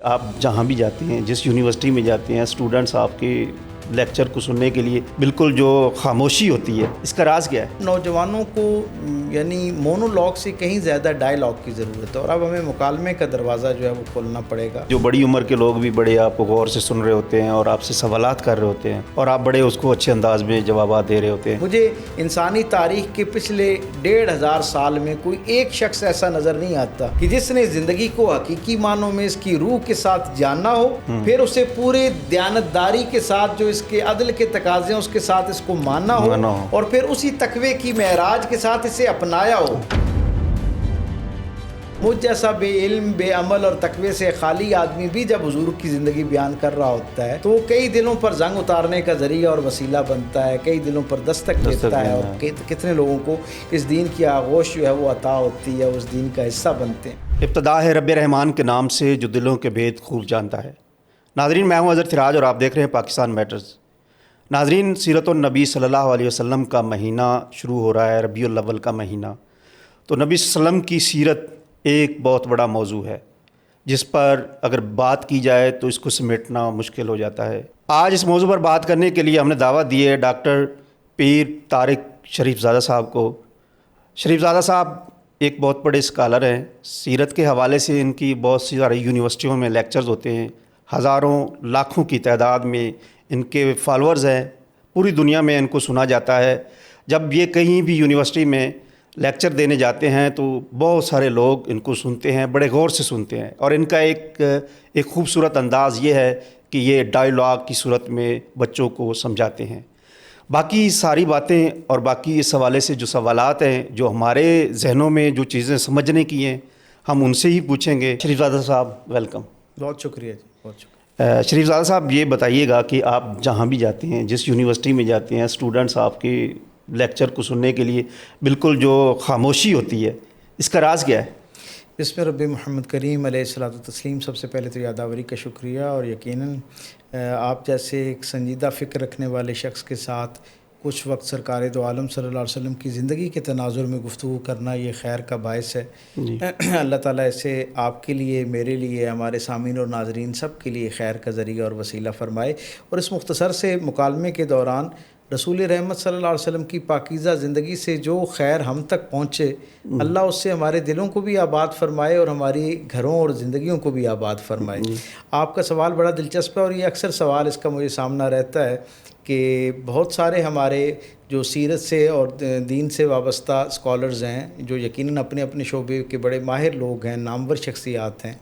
آپ جہاں بھی جاتے ہیں، جس یونیورسٹی میں جاتے ہیں، اسٹوڈنٹس آپ کے لیکچر کو سننے کے لیے بالکل جو خاموشی ہوتی ہے، اس کا راز کیا ہے؟ نوجوانوں کو یعنی مونولاگ سے کہیں زیادہ ڈائیلاگ کی ضرورت ہے، اور اب ہمیں مکالمے کا دروازہ جو ہے وہ کھولنا پڑے گا۔ جو بڑی عمر کے لوگ بھی بڑے آپ کو غور سے سن رہے ہوتے ہیں اور آپ سے سوالات کر رہے ہوتے ہیں، اور آپ بڑے اس کو اچھے انداز میں جوابات دے رہے ہوتے ہیں۔ مجھے انسانی تاریخ کے پچھلے 1500 سال میں کوئی ایک شخص ایسا نظر نہیں آتا کہ جس نے زندگی کو حقیقی معنوں میں اس کی روح کے ساتھ جاننا ہو، پھر اسے پورے دیانتداری کے ساتھ جو اس کے عدل کے تقاضے ہیں اس کے ساتھ اس کو ماننا ہو، اور پھر اسی تقوی کی معراج کے ساتھ اسے اپنایا ہو۔ مجھ جیسا بے علم، بے عمل اور تقوی سے خالی آدمی بھی جب حضور کی زندگی بیان کر رہا ہوتا ہے تو وہ کئی دلوں پر زنگ اتارنے کا ذریعہ اور وسیلہ بنتا ہے، کئی دلوں پر دستک دیتا ہے، اور کتنے لوگوں کو اس دین کی آغوش جو ہے وہ عطا ہوتی ہے، اس دین کا حصہ بنتے ہیں۔ ابتدا ہے رب رحمان کے نام سے جو دلوں کے بھید خوب جانتا ہے۔ ناظرین، میں ہوں اظہر سراج اور آپ دیکھ رہے ہیں پاکستان میٹرز۔ ناظرین، سیرت النبی صلی اللہ علیہ وسلم کا مہینہ شروع ہو رہا ہے، ربیع الاول کا مہینہ۔ تو نبی صلی اللہ علیہ وسلم کی سیرت ایک بہت بڑا موضوع ہے جس پر اگر بات کی جائے تو اس کو سمیٹنا مشکل ہو جاتا ہے۔ آج اس موضوع پر بات کرنے کے لیے ہم نے دعوت دی ہے ڈاکٹر پیر طارق شریف زادہ صاحب کو۔ شریف زادہ صاحب ایک بہت بڑے اسکالر ہیں، سیرت کے حوالے سے ان کی بہت سی ساری یونیورسٹیوں میں لیکچرز ہوتے ہیں، ہزاروں لاکھوں کی تعداد میں ان کے فالورز ہیں، پوری دنیا میں ان کو سنا جاتا ہے۔ جب یہ کہیں بھی یونیورسٹی میں لیکچر دینے جاتے ہیں تو بہت سارے لوگ ان کو سنتے ہیں، بڑے غور سے سنتے ہیں، اور ان کا ایک خوبصورت انداز یہ ہے کہ یہ ڈائیلاگ کی صورت میں بچوں کو سمجھاتے ہیں۔ باقی ساری باتیں اور باقی اس حوالے سے جو سوالات ہیں، جو ہمارے ذہنوں میں جو چیزیں سمجھنے کی ہیں، ہم ان سے ہی پوچھیں گے۔ شریف زادہ صاحب ویلکم۔ بہت شکریہ جی، بہت شکریہ۔ شریف زادہ صاحب یہ بتائیے گا کہ آپ جہاں بھی جاتے ہیں، جس یونیورسٹی میں جاتے ہیں، اسٹوڈنٹس آپ کے لیکچر کو سننے کے لیے بالکل جو خاموشی ہوتی ہے، اس کا راز کیا ہے؟ بسم رب محمد کریم علیہ الصلوۃ والتسلیم۔ سب سے پہلے تو یادآوری کا شکریہ، اور یقیناً آپ جیسے ایک سنجیدہ فکر رکھنے والے شخص کے ساتھ کچھ وقت سرکار دو عالم صلی اللہ علیہ وسلم کی زندگی کے تناظر میں گفتگو کرنا یہ خیر کا باعث ہے۔ اللہ تعالیٰ اسے آپ کے لیے، میرے لیے، ہمارے سامعین اور ناظرین سب کے لیے خیر کا ذریعہ اور وسیلہ فرمائے، اور اس مختصر سے مکالمے کے دوران رسول رحمت صلی اللہ علیہ وسلم کی پاکیزہ زندگی سے جو خیر ہم تک پہنچے، اللہ اس سے ہمارے دلوں کو بھی آباد فرمائے اور ہماری گھروں اور زندگیوں کو بھی آباد فرمائے۔ آپ کا سوال بڑا دلچسپ ہے، اور یہ اکثر سوال اس کا مجھے سامنا رہتا ہے کہ بہت سارے ہمارے جو سیرت سے اور دین سے وابستہ اسکالرز ہیں، جو یقیناً اپنے اپنے شعبے کے بڑے ماہر لوگ ہیں، نامور شخصیات ہیں،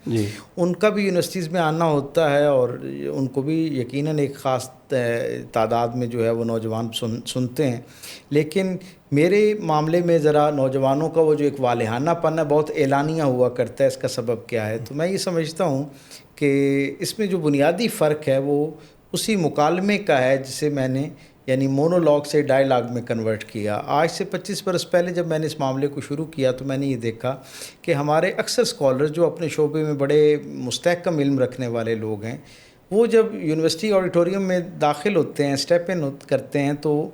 ان کا بھی یونیورسٹیز میں آنا ہوتا ہے، اور ان کو بھی یقیناً ایک خاص تعداد میں جو ہے وہ نوجوان سنتے ہیں۔ لیکن میرے معاملے میں ذرا نوجوانوں کا وہ جو ایک والہانہ پن ہے بہت اعلانیہ ہوا کرتا ہے۔ اس کا سبب کیا ہے؟ تو میں یہ سمجھتا ہوں کہ اس میں جو بنیادی فرق ہے وہ اسی مکالمے کا ہے جسے میں نے یعنی مونولاگ سے ڈائیلاگ میں کنورٹ کیا۔ آج سے 25 برس پہلے جب میں نے اس معاملے کو شروع کیا تو میں نے یہ دیکھا کہ ہمارے اکثر اسکالر جو اپنے شعبے میں بڑے مستحکم علم رکھنے والے لوگ ہیں، وہ جب یونیورسٹی آڈیٹوریم میں داخل ہوتے ہیں، اسٹیپ ان کرتے ہیں، تو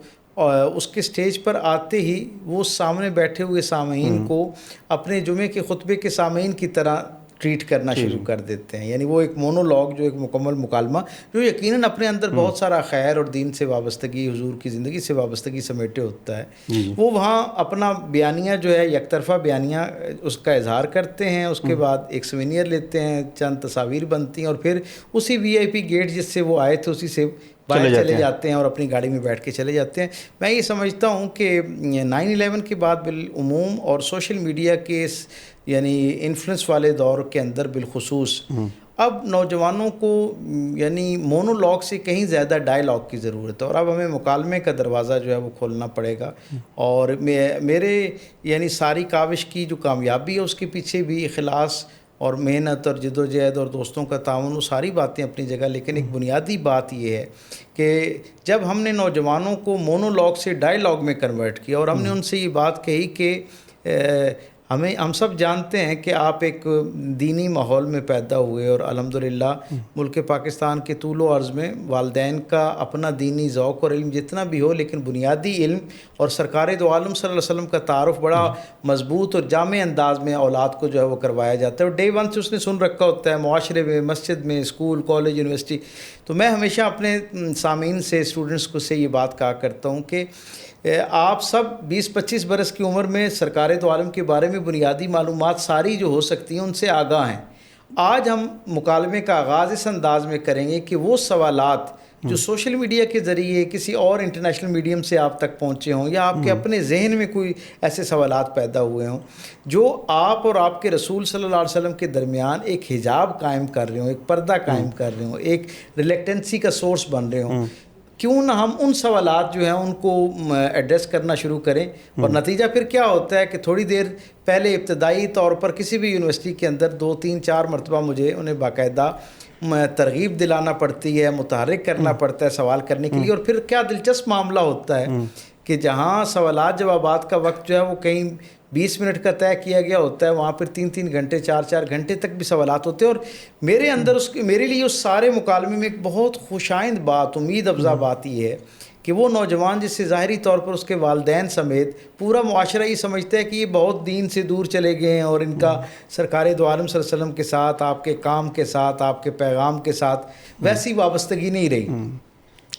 اس کے سٹیج پر آتے ہی وہ سامنے بیٹھے ہوئے سامعین کو اپنے جمعے کے خطبے کے سامعین کی طرح ٹریٹ کرنا شروع کر دیتے ہیں۔ یعنی وہ ایک مونولاگ، جو ایک مکمل مکالمہ، جو یقیناً اپنے اندر بہت سارا خیر اور دین سے وابستگی، حضور کی زندگی سے وابستگی سمیٹے ہوتا ہے، وہ وہاں اپنا بیانیہ جو ہے یک طرفہ بیانیہ اس کا اظہار کرتے ہیں، اس کے بعد ایک سوینئر لیتے ہیں، چند تصاویر بنتی ہیں، اور پھر اسی VIP گیٹ جس سے وہ آئے تھے اسی سے باہر چلے جاتے ہیں اور اپنی گاڑی میں بیٹھ کے چلے جاتے ہیں۔ میں یہ سمجھتا ہوں کہ 9/11 کے بعد بالعموم اور سوشل میڈیا کے اس یعنی انفلوئنس والے دور کے اندر بالخصوص اب نوجوانوں کو یعنی مونولاگ سے کہیں زیادہ ڈائیلاگ کی ضرورت ہے، اور اب ہمیں مکالمے کا دروازہ جو ہے وہ کھولنا پڑے گا۔ اور میرے یعنی ساری کاوش کی جو کامیابی ہے اس کے پیچھے بھی اخلاص اور محنت اور جد و جہد اور دوستوں کا تعاون، وہ ساری باتیں اپنی جگہ، لیکن ایک بنیادی بات یہ ہے کہ جب ہم نے نوجوانوں کو مونولاگ سے ڈائیلاگ میں کنورٹ کیا اور ہم نے ان سے یہ بات کہی کہ ہم سب جانتے ہیں کہ آپ ایک دینی ماحول میں پیدا ہوئے اور الحمدللہ ملک پاکستان کے طول و عرض میں والدین کا اپنا دینی ذوق اور علم جتنا بھی ہو، لیکن بنیادی علم اور سرکار دو عالم صلی اللہ علیہ وسلم کا تعارف بڑا مضبوط اور جامع انداز میں اولاد کو جو ہے وہ کروایا جاتا ہے، اور ڈے ون سے اس نے سن رکھا ہوتا ہے معاشرے میں، مسجد میں، اسکول، کالج، یونیورسٹی۔ تو میں ہمیشہ اپنے سامعین سے، اسٹوڈنٹس کو سے یہ بات کہا کرتا ہوں کہ آپ سب 20-25 برس کی عمر میں سرکار دو عالم کے بارے میں بنیادی معلومات ساری جو ہو سکتی ہیں ان سے آگاہ ہیں۔ آج ہم مکالمے کا آغاز اس انداز میں کریں گے کہ وہ سوالات جو سوشل میڈیا کے ذریعے کسی اور انٹرنیشنل میڈیم سے آپ تک پہنچے ہوں، یا آپ کے اپنے ذہن میں کوئی ایسے سوالات پیدا ہوئے ہوں جو آپ اور آپ کے رسول صلی اللہ علیہ وسلم کے درمیان ایک حجاب قائم کر رہے ہوں، ایک پردہ قائم کر رہے ہوں، ایک ریلیکٹنسی کا سورس بن رہے ہوں، کیوں نہ ہم ان سوالات جو ہیں ان کو ایڈریس کرنا شروع کریں۔ اور نتیجہ پھر کیا ہوتا ہے کہ تھوڑی دیر پہلے ابتدائی طور پر کسی بھی یونیورسٹی کے اندر 2-3-4 مرتبہ مجھے انہیں باقاعدہ ترغیب دلانا پڑتی ہے، متحرک کرنا پڑتا ہے سوال کرنے کے لیے، اور پھر کیا دلچسپ معاملہ ہوتا ہے کہ جہاں سوالات جوابات کا وقت جو ہے وہ کہیں 20 منٹ کا طے کیا گیا ہوتا ہے، وہاں پھر 3-3 گھنٹے 4-4 گھنٹے تک بھی سوالات ہوتے ہیں۔ اور میرے اندر میرے لیے اس سارے مکالمے میں ایک بہت خوشائند بات، امید افزا بات یہ ہے کہ وہ نوجوان جس سے ظاہری طور پر اس کے والدین سمیت پورا معاشرہ یہ سمجھتا ہے کہ یہ بہت دین سے دور چلے گئے ہیں، اور ان کا سرکار دو عالم صلی اللہ علیہ وسلم کے ساتھ، آپ کے کام کے ساتھ، آپ کے پیغام کے ساتھ ویسی وابستگی نہیں رہی،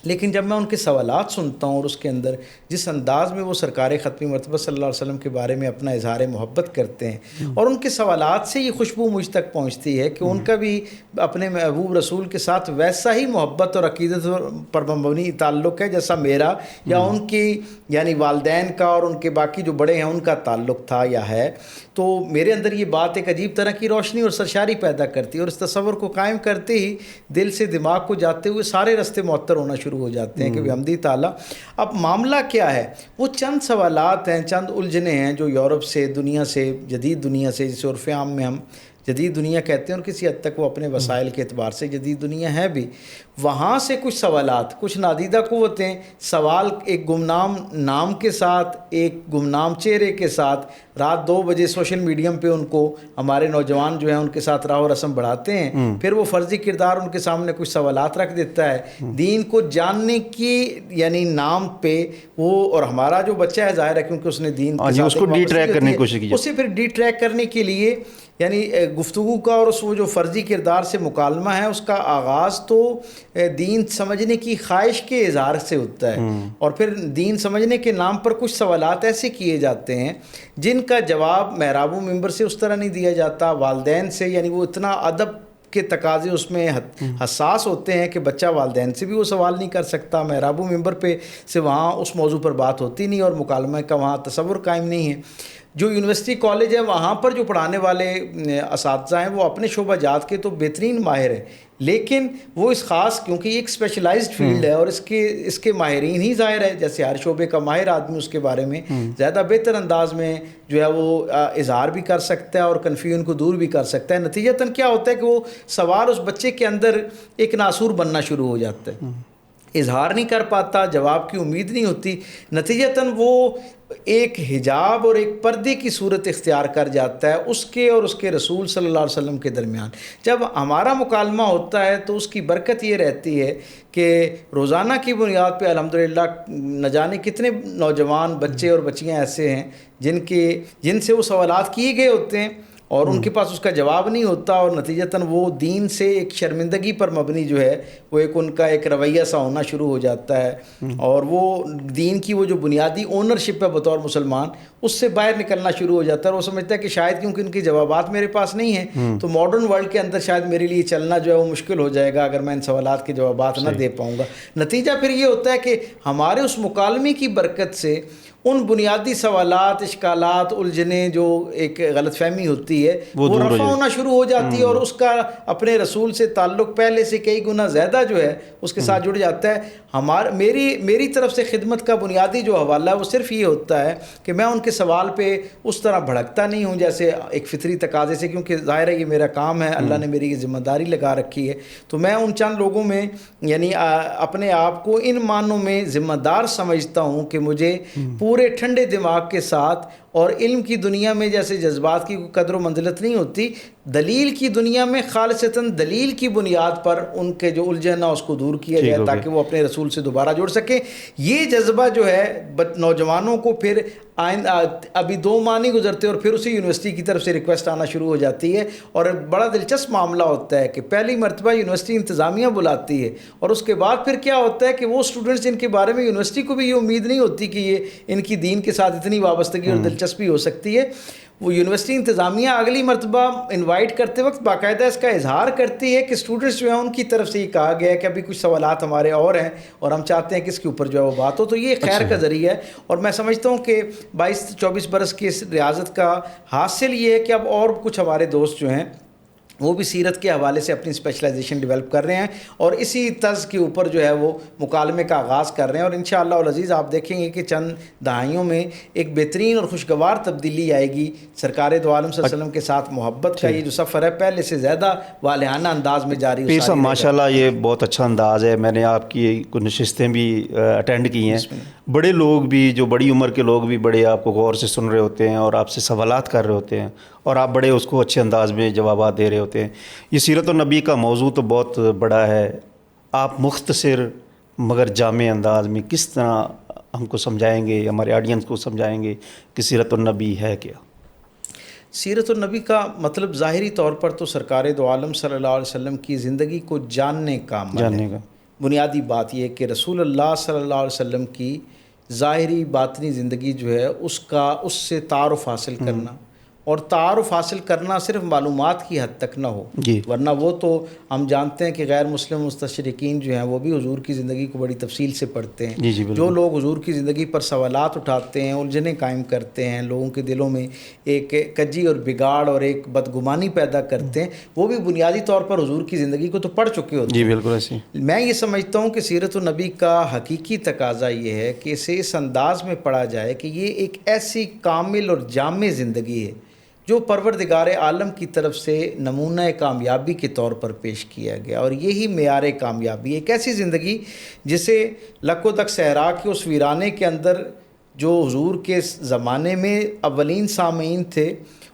لیکن جب میں ان کے سوالات سنتا ہوں اور اس کے اندر جس انداز میں وہ سرکار ختمی مرتبہ صلی اللہ علیہ وسلم کے بارے میں اپنا اظہار محبت کرتے ہیں، اور ان کے سوالات سے یہ خوشبو مجھ تک پہنچتی ہے کہ ان کا بھی اپنے محبوب رسول کے ساتھ ویسا ہی محبت اور عقیدت پر مبنی تعلق ہے جیسا میرا یا ان کی یعنی والدین کا اور ان کے باقی جو بڑے ہیں ان کا تعلق تھا یا ہے۔ تو میرے اندر یہ بات ایک عجیب طرح کی روشنی اور سرشاری پیدا کرتی ہے، اور اس تصور کو قائم کرتے ہی دل سے دماغ کو جاتے ہوئے سارے راستے معطر ہونا شروع ہو جاتے ہیں کہ بحمدی تعالیٰ اب معاملہ کیا ہے۔ وہ چند سوالات ہیں، چند الجھنیں ہیں جو یورپ سے، دنیا سے، جدید دنیا سے، جسے عرف عام میں ہم جدید دنیا کہتے ہیں، اور کسی حد تک وہ اپنے وسائل کے اعتبار سے جدید دنیا ہے بھی، وہاں سے کچھ سوالات، کچھ نادیدہ قوتیں سوال ایک گمنام نام کے ساتھ، ایک گمنام چہرے کے ساتھ رات 2 بجے سوشل میڈیم پہ ان کو ہمارے نوجوان جو ہیں ان کے ساتھ راہ و رسم بڑھاتے ہیں، پھر وہ فرضی کردار ان کے سامنے کچھ سوالات رکھ دیتا ہے دین کو جاننے کی یعنی نام پہ وہ، اور ہمارا جو بچہ ہے ظاہر ہے کیونکہ اس نے دین کے ساتھ اس کو ڈی ٹریک کرنے کی کوشش کی، اسے پھر ڈی ٹریک کرنے کے لیے یعنی گفتگو کا اور اس وہ جو فرضی کردار سے مکالمہ ہے اس کا آغاز تو دین سمجھنے کی خواہش کے اظہار سے ہوتا ہے، اور پھر دین سمجھنے کے نام پر کچھ سوالات ایسے کیے جاتے ہیں جن کا جواب محراب و منبر سے اس طرح نہیں دیا جاتا، والدین سے، یعنی وہ اتنا ادب کے تقاضے اس میں حساس ہوتے ہیں کہ بچہ والدین سے بھی وہ سوال نہیں کر سکتا، محراب و منبر پہ سے وہاں اس موضوع پر بات ہوتی نہیں، اور مکالمہ کا وہاں تصور قائم نہیں ہے۔ جو یونیورسٹی کالج ہے وہاں پر جو پڑھانے والے اساتذہ ہیں وہ اپنے شعبہ جات کے تو بہترین ماہر ہیں، لیکن وہ اس خاص کیونکہ یہ ایک اسپیشلائزڈ فیلڈ ہے اور اس کے ماہرین ہی ظاہر ہے، جیسے ہر شعبے کا ماہر آدمی اس کے بارے میں زیادہ بہتر انداز میں جو ہے وہ اظہار بھی کر سکتا ہے اور کنفیوژن کو دور بھی کر سکتا ہے۔ نتیجتاً کیا ہوتا ہے کہ وہ سوال اس بچے کے اندر ایک ناسور بننا شروع ہو جاتا ہے، اظہار نہیں کر پاتا، جواب کی امید نہیں ہوتی، نتیجتاً وہ ایک حجاب اور ایک پردے کی صورت اختیار کر جاتا ہے اس کے اور اس کے رسول صلی اللہ علیہ وسلم کے درمیان۔ جب ہمارا مکالمہ ہوتا ہے تو اس کی برکت یہ رہتی ہے کہ روزانہ کی بنیاد پہ الحمدللہ نہ جانے کتنے نوجوان بچے اور بچیاں ایسے ہیں جن سے وہ سوالات کیے گئے ہوتے ہیں اور ان کے پاس اس کا جواب نہیں ہوتا، اور نتیجتاً وہ دین سے ایک شرمندگی پر مبنی جو ہے وہ ایک ان کا ایک رویہ سا ہونا شروع ہو جاتا ہے، اور وہ دین کی وہ جو بنیادی اونرشپ ہے بطور مسلمان اس سے باہر نکلنا شروع ہو جاتا ہے، اور وہ سمجھتا ہے کہ شاید کیونکہ ان کے جوابات میرے پاس نہیں ہیں تو ماڈرن ورلڈ کے اندر شاید میرے لیے چلنا جو ہے وہ مشکل ہو جائے گا اگر میں ان سوالات کے جوابات نہ دے پاؤں گا۔ نتیجہ پھر یہ ہوتا ہے کہ ہمارے اس مکالمے کی برکت سے ان بنیادی سوالات، اشکالات، الجھنیں جو ایک غلط فہمی ہوتی ہے وہ رفع ہونا شروع ہو جاتی ہے، اور اس کا اپنے رسول سے تعلق پہلے سے کئی گنا زیادہ جو ہے اس کے ساتھ جڑ جاتا ہے۔ میری طرف سے خدمت کا بنیادی جو حوالہ ہے وہ صرف یہ ہوتا ہے کہ میں ان کے سوال پہ اس طرح بھڑکتا نہیں ہوں جیسے ایک فطری تقاضے سے، کیونکہ ظاہر ہے یہ میرا کام ہے، اللہ نے میری یہ ذمہ داری لگا رکھی ہے، تو میں ان چند لوگوں میں یعنی اپنے آپ کو ان معنوں میں ذمہ دار سمجھتا ہوں کہ مجھے پورے ٹھنڈے دماغ کے ساتھ اور علم کی دنیا میں جیسے جذبات کی کوئی قدر و منزلت نہیں ہوتی، دلیل کی دنیا میں خالصتاً دلیل کی بنیاد پر ان کے جو الجھن ہے اس کو دور کیا جائے تاکہ وہ اپنے رسول سے دوبارہ جڑ سکیں۔ یہ جذبہ جو ہے نوجوانوں کو پھر ابھی 2 ماہ نہیں گزرتے اور پھر اسی یونیورسٹی کی طرف سے ریکویسٹ آنا شروع ہو جاتی ہے، اور بڑا دلچسپ معاملہ ہوتا ہے کہ پہلی مرتبہ یونیورسٹی انتظامیہ بلاتی ہے، اور اس کے بعد پھر کیا ہوتا ہے کہ وہ اسٹوڈنٹس جن کے بارے میں یونیورسٹی کو بھی یہ امید نہیں ہوتی کہ یہ ان کی دین کے ساتھ اتنی وابستگی اور دلچسپی ہو سکتی ہے، وہ یونیورسٹی انتظامیہ اگلی مرتبہ انوائٹ کرتے وقت باقاعدہ اس کا اظہار کرتی ہے کہ اسٹوڈنٹس جو ہیں ان کی طرف سے یہ کہا گیا ہے کہ ابھی کچھ سوالات ہمارے اور ہیں اور ہم چاہتے ہیں کہ اس کے اوپر جو ہے وہ بات ہو، تو یہ خیر کا ذریعہ ہے۔ اور میں سمجھتا ہوں کہ 22-24 برس کی اس ریاضت کا حاصل یہ ہے کہ اب اور کچھ ہمارے دوست جو ہیں وہ بھی سیرت کے حوالے سے اپنی اسپیشلائزیشن ڈیولپ کر رہے ہیں اور اسی طرز کے اوپر جو ہے وہ مکالمے کا آغاز کر رہے ہیں، اور انشاءاللہ العزیز آپ دیکھیں گے کہ چند دہائیوں میں ایک بہترین اور خوشگوار تبدیلی آئے گی۔ سرکار دو عالم صلی اللہ علیہ وسلم کے ساتھ محبت کا یہ جو سفر ہے پہلے سے زیادہ والہانہ انداز میں جاری پیر صاحب ماشاءاللہ یہ بہت اچھا انداز ہے، میں نے آپ کی کچھ نشستیں بھی اٹینڈ کی ہیں، بڑے لوگ بھی جو بڑی عمر کے لوگ بھی بڑے آپ کو غور سے سن رہے ہوتے ہیں اور آپ سے سوالات کر رہے ہوتے ہیں اور آپ بڑے اس کو اچھے انداز میں جوابات دے رہے ہوتے ہیں۔ یہ سیرت النبی کا موضوع تو بہت بڑا ہے، آپ مختصر مگر جامع انداز میں کس طرح ہم کو سمجھائیں گے، ہمارے آڈینس کو سمجھائیں گے کہ سیرت النبی ہے کیا؟ سیرت النبی کا مطلب ظاہری طور پر تو سرکار دو عالم صلی اللہ علیہ وسلم کی زندگی کو جاننے کا عمل ہے۔ بنیادی بات یہ کہ رسول اللہ صلی اللہ علیہ وسلم کی ظاہری باطنی زندگی جو ہے اس سے تعارف حاصل کرنا، اور تعارف حاصل کرنا صرف معلومات کی حد تک نہ ہو، ورنہ وہ تو ہم جانتے ہیں کہ غیر مسلم مستشرقین جو ہیں وہ بھی حضور کی زندگی کو بڑی تفصیل سے پڑھتے ہیں۔ جو لوگ حضور کی زندگی پر سوالات اٹھاتے ہیں، الجھنیں قائم کرتے ہیں، لوگوں کے دلوں میں ایک کجی اور بگاڑ اور ایک بدگمانی پیدا کرتے ہیں، وہ بھی بنیادی طور پر حضور کی زندگی کو تو پڑھ چکے ہوتے ہیں۔ بالکل ایسی میں یہ سمجھتا ہوں کہ سیرت النبی کا حقیقی تقاضا یہ ہے کہ اسے اس انداز میں پڑھا جائے کہ یہ ایک ایسی کامل اور جامع زندگی ہے جو پروردگار عالم کی طرف سے نمونہ کامیابی کے طور پر پیش کیا گیا، اور یہی معیار کامیابی، ایک ایسی زندگی جسے لکو دک صحرا کے اس ویرانے کے اندر جو حضور کے زمانے میں اولین سامعین تھے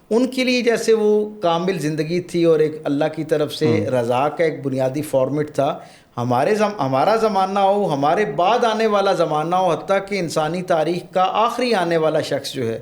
ان کے لیے جیسے وہ کامل زندگی تھی اور ایک اللہ کی طرف سے رضا کا ایک بنیادی فارمیٹ تھا، ہمارا زمانہ ہو، ہمارے بعد آنے والا زمانہ ہو، حتیٰ کہ انسانی تاریخ کا آخری آنے والا شخص جو ہے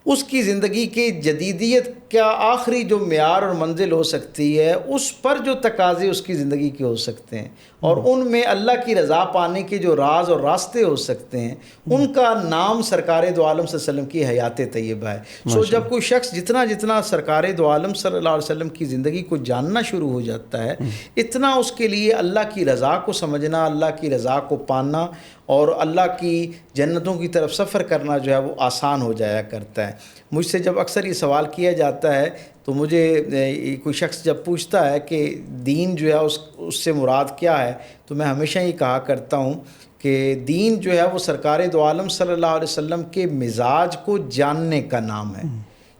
اس کی زندگی کی جدیدیت کا آخری جو معیار اور منزل ہو سکتی ہے، اس پر جو تقاضے اس کی زندگی کے ہو سکتے ہیں اور ان میں اللہ کی رضا پانے کے جو راز اور راستے ہو سکتے ہیں، ان کا نام سرکار دو عالم صلی اللہ علیہ وسلم کی حیات طیبہ ہے۔ جب کوئی شخص جتنا سرکار دو عالم صلی اللہ علیہ وسلم کی زندگی کو جاننا شروع ہو جاتا ہے، اتنا اس کے لیے اللہ کی رضا کو سمجھنا، اللہ کی رضا کو پانا اور اللہ کی جنتوں کی طرف سفر کرنا جو ہے وہ آسان ہو جایا کرتا ہے۔ مجھ سے جب اکثر یہ سوال کیا جاتا ہے تو مجھے کوئی شخص جب پوچھتا ہے کہ دین جو ہے اس سے مراد کیا ہے، تو میں ہمیشہ یہ کہا کرتا ہوں کہ دین جو ہے وہ سرکار دو عالم صلی اللہ علیہ وسلم کے مزاج کو جاننے کا نام ہے۔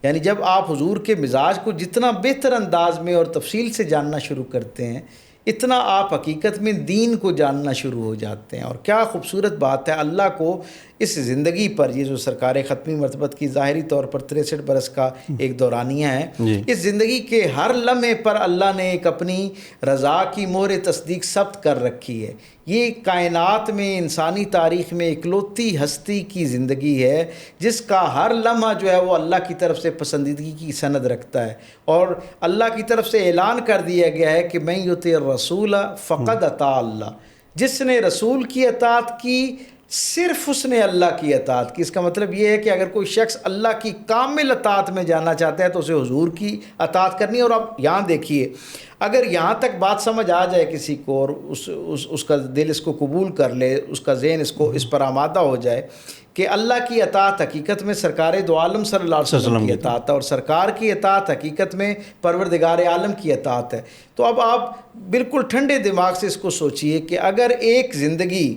یعنی جب آپ حضور کے مزاج کو جتنا بہتر انداز میں اور تفصیل سے جاننا شروع کرتے ہیں، اتنا آپ حقیقت میں دین کو جاننا شروع ہو جاتے ہیں۔ اور کیا خوبصورت بات ہے، اللہ کو اس زندگی پر، یہ جو سرکار ختمی مرتبت کی ظاہری طور پر 63 برس کا ایک دورانیہ ہے، اس زندگی کے ہر لمحے پر اللہ نے ایک اپنی رضا کی مہر تصدیق ثبت کر رکھی ہے۔ یہ کائنات میں، انسانی تاریخ میں اکلوتی ہستی کی زندگی ہے جس کا ہر لمحہ جو ہے وہ اللہ کی طرف سے پسندیدگی کی سند رکھتا ہے، اور اللہ کی طرف سے اعلان کر دیا گیا ہے کہ من یطع الرسول فقد اطاع اللہ، جس نے رسول کی اطاعت کی صرف اس نے اللہ کی اطاعت کی۔ اس کا مطلب یہ ہے کہ اگر کوئی شخص اللہ کی کامل اطاعت میں جانا چاہتا ہے تو اسے حضور کی اطاعت کرنی ہے۔ اور اب یہاں دیکھیے، اگر یہاں تک بات سمجھ آ جائے کسی کو اور اس کا دل اس کو قبول کر لے، اس کا ذہن اس پر آمادہ ہو جائے کہ اللہ کی اطاعت حقیقت میں سرکار دو عالم صلی اللہ علیہ وسلم کی اطاعت ہے اور سرکار کی اطاعت حقیقت میں پروردگار عالم کی اطاعت ہے، تو اب آپ بالکل ٹھنڈے دماغ سے اس کو سوچئے کہ اگر ایک زندگی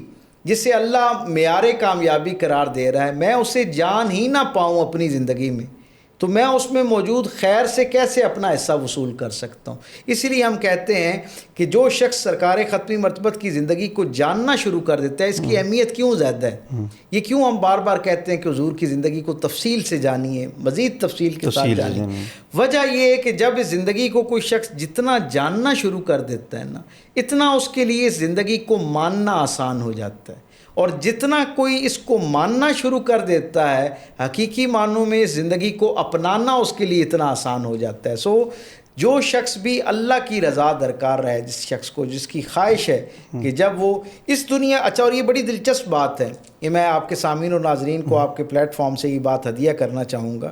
جسے اللہ معیار کامیابی قرار دے رہا ہے، میں اسے جان ہی نہ پاؤں اپنی زندگی میں، تو میں اس میں موجود خیر سے کیسے اپنا حصہ وصول کر سکتا ہوں؟ اسی لیے ہم کہتے ہیں کہ جو شخص سرکار ختمی مرتبت کی زندگی کو جاننا شروع کر دیتا ہے، اس کی اہمیت کیوں زیادہ ہے؟ یہ کیوں ہم بار بار کہتے ہیں کہ حضور کی زندگی کو تفصیل سے جانیے، مزید تفصیل کے ساتھ جانیے؟ وجہ یہ ہے کہ جب اس زندگی کو کوئی شخص جتنا جاننا شروع کر دیتا ہے نا، اتنا اس کے لیے اس زندگی کو ماننا آسان ہو جاتا ہے، اور جتنا کوئی اس کو ماننا شروع کر دیتا ہے، حقیقی معنوں میں اس زندگی کو اپنانا اس کے لیے اتنا آسان ہو جاتا ہے۔ جو شخص بھی اللہ کی رضا درکار رہے، جس شخص کو جس کی خواہش ہے کہ جب وہ اس دنیا، اچھا، اور یہ بڑی دلچسپ بات ہے، یہ میں آپ کے سامعین اور ناظرین کو آپ کے پلیٹ فارم سے یہ بات ہدیہ کرنا چاہوں گا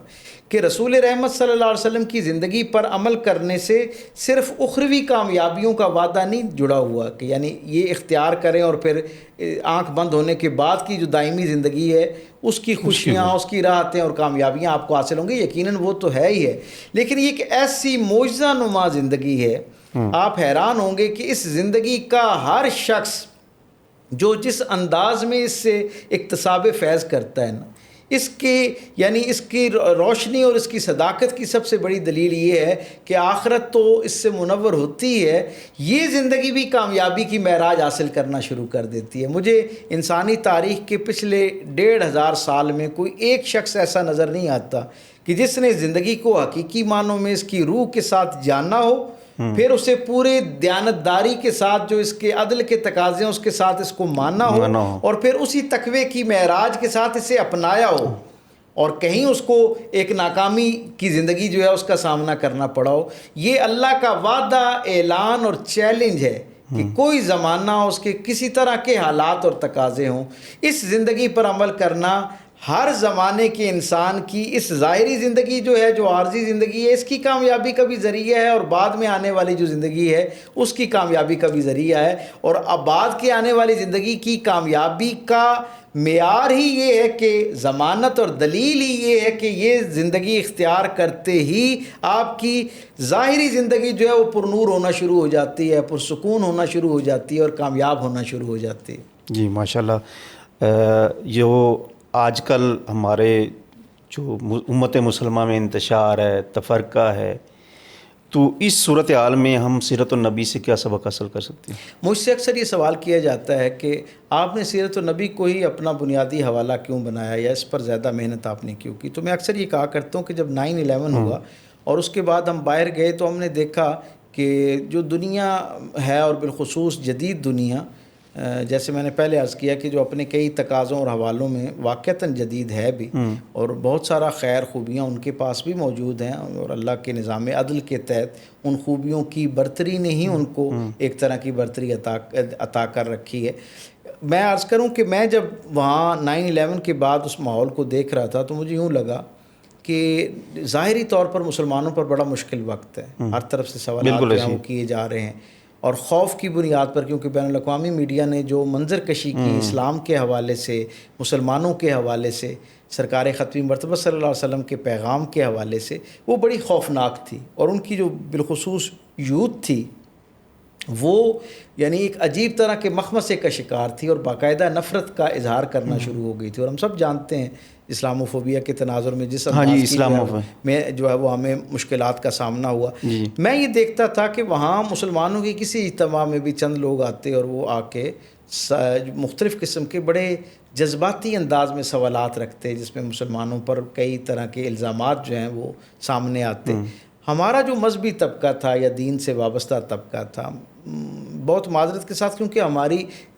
کہ رسول رحمت صلی اللہ علیہ وسلم کی زندگی پر عمل کرنے سے صرف اخروی کامیابیوں کا وعدہ نہیں جڑا ہوا کہ یعنی یہ اختیار کریں اور پھر آنکھ بند ہونے کے بعد کی جو دائمی زندگی ہے اس کی خوشیاں، اس کی راحتیں اور کامیابیاں آپ کو حاصل ہوں گی، یقیناً وہ تو ہے ہی ہے، لیکن یہ ایک ایسی معجزہ نما زندگی ہے، آپ حیران ہوں گے کہ اس زندگی کا ہر شخص جو جس انداز میں اس سے اکتساب فیض کرتا ہے نا، اس کی روشنی اور اس کی صداقت کی سب سے بڑی دلیل یہ ہے کہ آخرت تو اس سے منور ہوتی ہے، یہ زندگی بھی کامیابی کی معراج حاصل کرنا شروع کر دیتی ہے۔ مجھے انسانی تاریخ کے پچھلے 1500 سال میں کوئی ایک شخص ایسا نظر نہیں آتا کہ جس نے زندگی کو حقیقی معنوں میں اس کی روح کے ساتھ جاننا ہو، پھر اسے پورے دیانتداری کے ساتھ، جو اس کے عدل کے تقاضے ہیں اس کے ساتھ اس کو ماننا ہو، اور پھر اسی تقوی کی معراج کے ساتھ اسے اپنایا ہو، اور کہیں اس کو ایک ناکامی کی زندگی جو ہے اس کا سامنا کرنا پڑا ہو۔ یہ اللہ کا وعدہ، اعلان اور چیلنج ہے کہ کوئی زمانہ اس کے کسی طرح کے حالات اور تقاضے ہوں، اس زندگی پر عمل کرنا ہر زمانے کے انسان کی اس ظاہری زندگی جو ہے، جو عارضی زندگی ہے، اس کی کامیابی کا بھی ذریعہ ہے، اور بعد میں آنے والی جو زندگی ہے اس کی کامیابی کا بھی ذریعہ ہے۔ اور اب بعد کے آنے والی زندگی کی کامیابی کا معیار ہی یہ ہے کہ ضمانت اور دلیل ہی یہ ہے کہ یہ زندگی اختیار کرتے ہی آپ کی ظاہری زندگی جو ہے وہ پر نور ہونا شروع ہو جاتی ہے، پرسکون ہونا شروع ہو جاتی ہے، اور کامیاب ہونا شروع ہو جاتی ہے۔ جی ماشاءاللہ، جو آج کل ہمارے جو امت مسلمہ میں انتشار ہے، تفرقہ ہے، تو اس صورتحال میں ہم سیرت النبی سے کیا سبق حاصل کر سکتے ہیں؟ مجھ سے اکثر یہ سوال کیا جاتا ہے کہ آپ نے سیرت النبی کو ہی اپنا بنیادی حوالہ کیوں بنایا، یا اس پر زیادہ محنت آپ نے کیوں کی؟ تو میں اکثر یہ کہا کرتا ہوں کہ جب 9/11 ہوا اور اس کے بعد ہم باہر گئے تو ہم نے دیکھا کہ جو دنیا ہے، اور بالخصوص جدید دنیا، جیسے میں نے پہلے عرض کیا کہ جو اپنے کئی تقاضوں اور حوالوں میں واقعتاً جدید ہے بھی، اور بہت سارا خیر خوبیاں ان کے پاس بھی موجود ہیں، اور اللہ کے نظام عدل کے تحت ان خوبیوں کی برتری نے ہی ان کو ایک طرح کی برتری عطا کر رکھی ہے۔ میں عرض کروں کہ میں جب وہاں 9/11 کے بعد اس ماحول کو دیکھ رہا تھا تو مجھے یوں لگا کہ ظاہری طور پر مسلمانوں پر بڑا مشکل وقت ہے، ہر طرف سے سوالات جو ہیں وہ کیے جا رہے ہیں، اور خوف کی بنیاد پر، کیونکہ بین الاقوامی میڈیا نے جو منظر کشی کی اسلام کے حوالے سے، مسلمانوں کے حوالے سے، سرکار ختمی مرتبہ صلی اللہ علیہ وسلم کے پیغام کے حوالے سے، وہ بڑی خوفناک تھی، اور ان کی جو بالخصوص یوتھ تھی وہ یعنی ایک عجیب طرح کے مخمصے کا شکار تھی، اور باقاعدہ نفرت کا اظہار کرنا شروع ہو گئی تھی، اور ہم سب جانتے ہیں اسلاموفوبیا کے تناظر میں جس انداز میں جو ہے وہ ہمیں مشکلات کا سامنا ہوا۔ میں یہ دیکھتا تھا کہ وہاں مسلمانوں کی کسی اجتماع میں بھی چند لوگ آتے اور وہ آ کے مختلف قسم کے بڑے جذباتی انداز میں سوالات رکھتے، جس میں مسلمانوں پر کئی طرح کے الزامات جو ہیں وہ سامنے آتے۔ ہمارا جو مذہبی طبقہ تھا یا دین سے وابستہ طبقہ تھا، بہت معذرت کے ساتھ، کیونکہ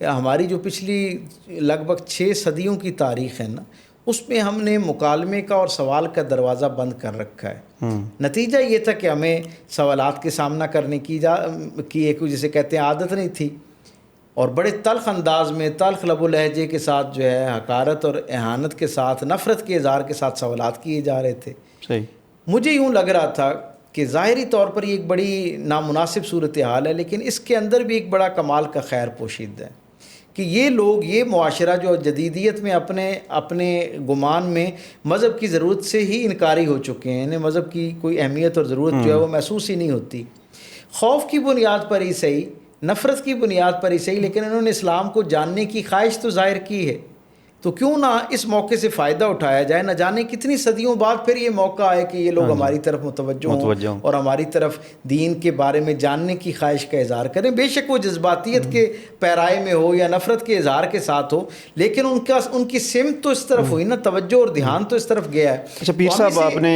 ہماری جو پچھلی لگ بھگ 6 صدیوں کی تاریخ ہے نا، اس میں ہم نے مکالمے کا اور سوال کا دروازہ بند کر رکھا ہے۔ نتیجہ یہ تھا کہ ہمیں سوالات کے سامنا کرنے کی ایک جسے کہتے ہیں عادت نہیں تھی، اور بڑے تلخ انداز میں، تلخ لب و لہجے کے ساتھ جو ہے حقارت اور اہانت کے ساتھ، نفرت کے اظہار کے ساتھ سوالات کیے جا رہے تھے۔ صحیح۔ مجھے یوں لگ رہا تھا کہ ظاہری طور پر یہ ایک بڑی نامناسب صورتحال ہے، لیکن اس کے اندر بھی ایک بڑا کمال کا خیر پوشیدہ ہے کہ یہ لوگ، یہ معاشرہ جو جدیدیت میں اپنے گمان میں مذہب کی ضرورت سے ہی انکاری ہو چکے ہیں، انہیں مذہب کی کوئی اہمیت اور ضرورت جو ہے وہ محسوس ہی نہیں ہوتی، خوف کی بنیاد پر ہی صحیح، نفرت کی بنیاد پر ہی صحیح، لیکن انہوں نے اسلام کو جاننے کی خواہش تو ظاہر کی ہے، تو کیوں نہ اس موقع سے فائدہ اٹھایا جائے. نہ جانے کتنی صدیوں بعد پھر یہ موقع آئے کہ یہ لوگ ہماری طرف متوجہ ہوں اور ہماری طرف دین کے بارے میں جاننے کی خواہش کا اظہار کریں. بے شک وہ جذباتیت کے پیرائے میں ہو یا نفرت کے اظہار کے ساتھ ہو, لیکن ان کی سمت تو اس طرف ہوئی نا, توجہ اور دھیان تو اس طرف گیا ہے. اچھا پیر صاحب, آپ نے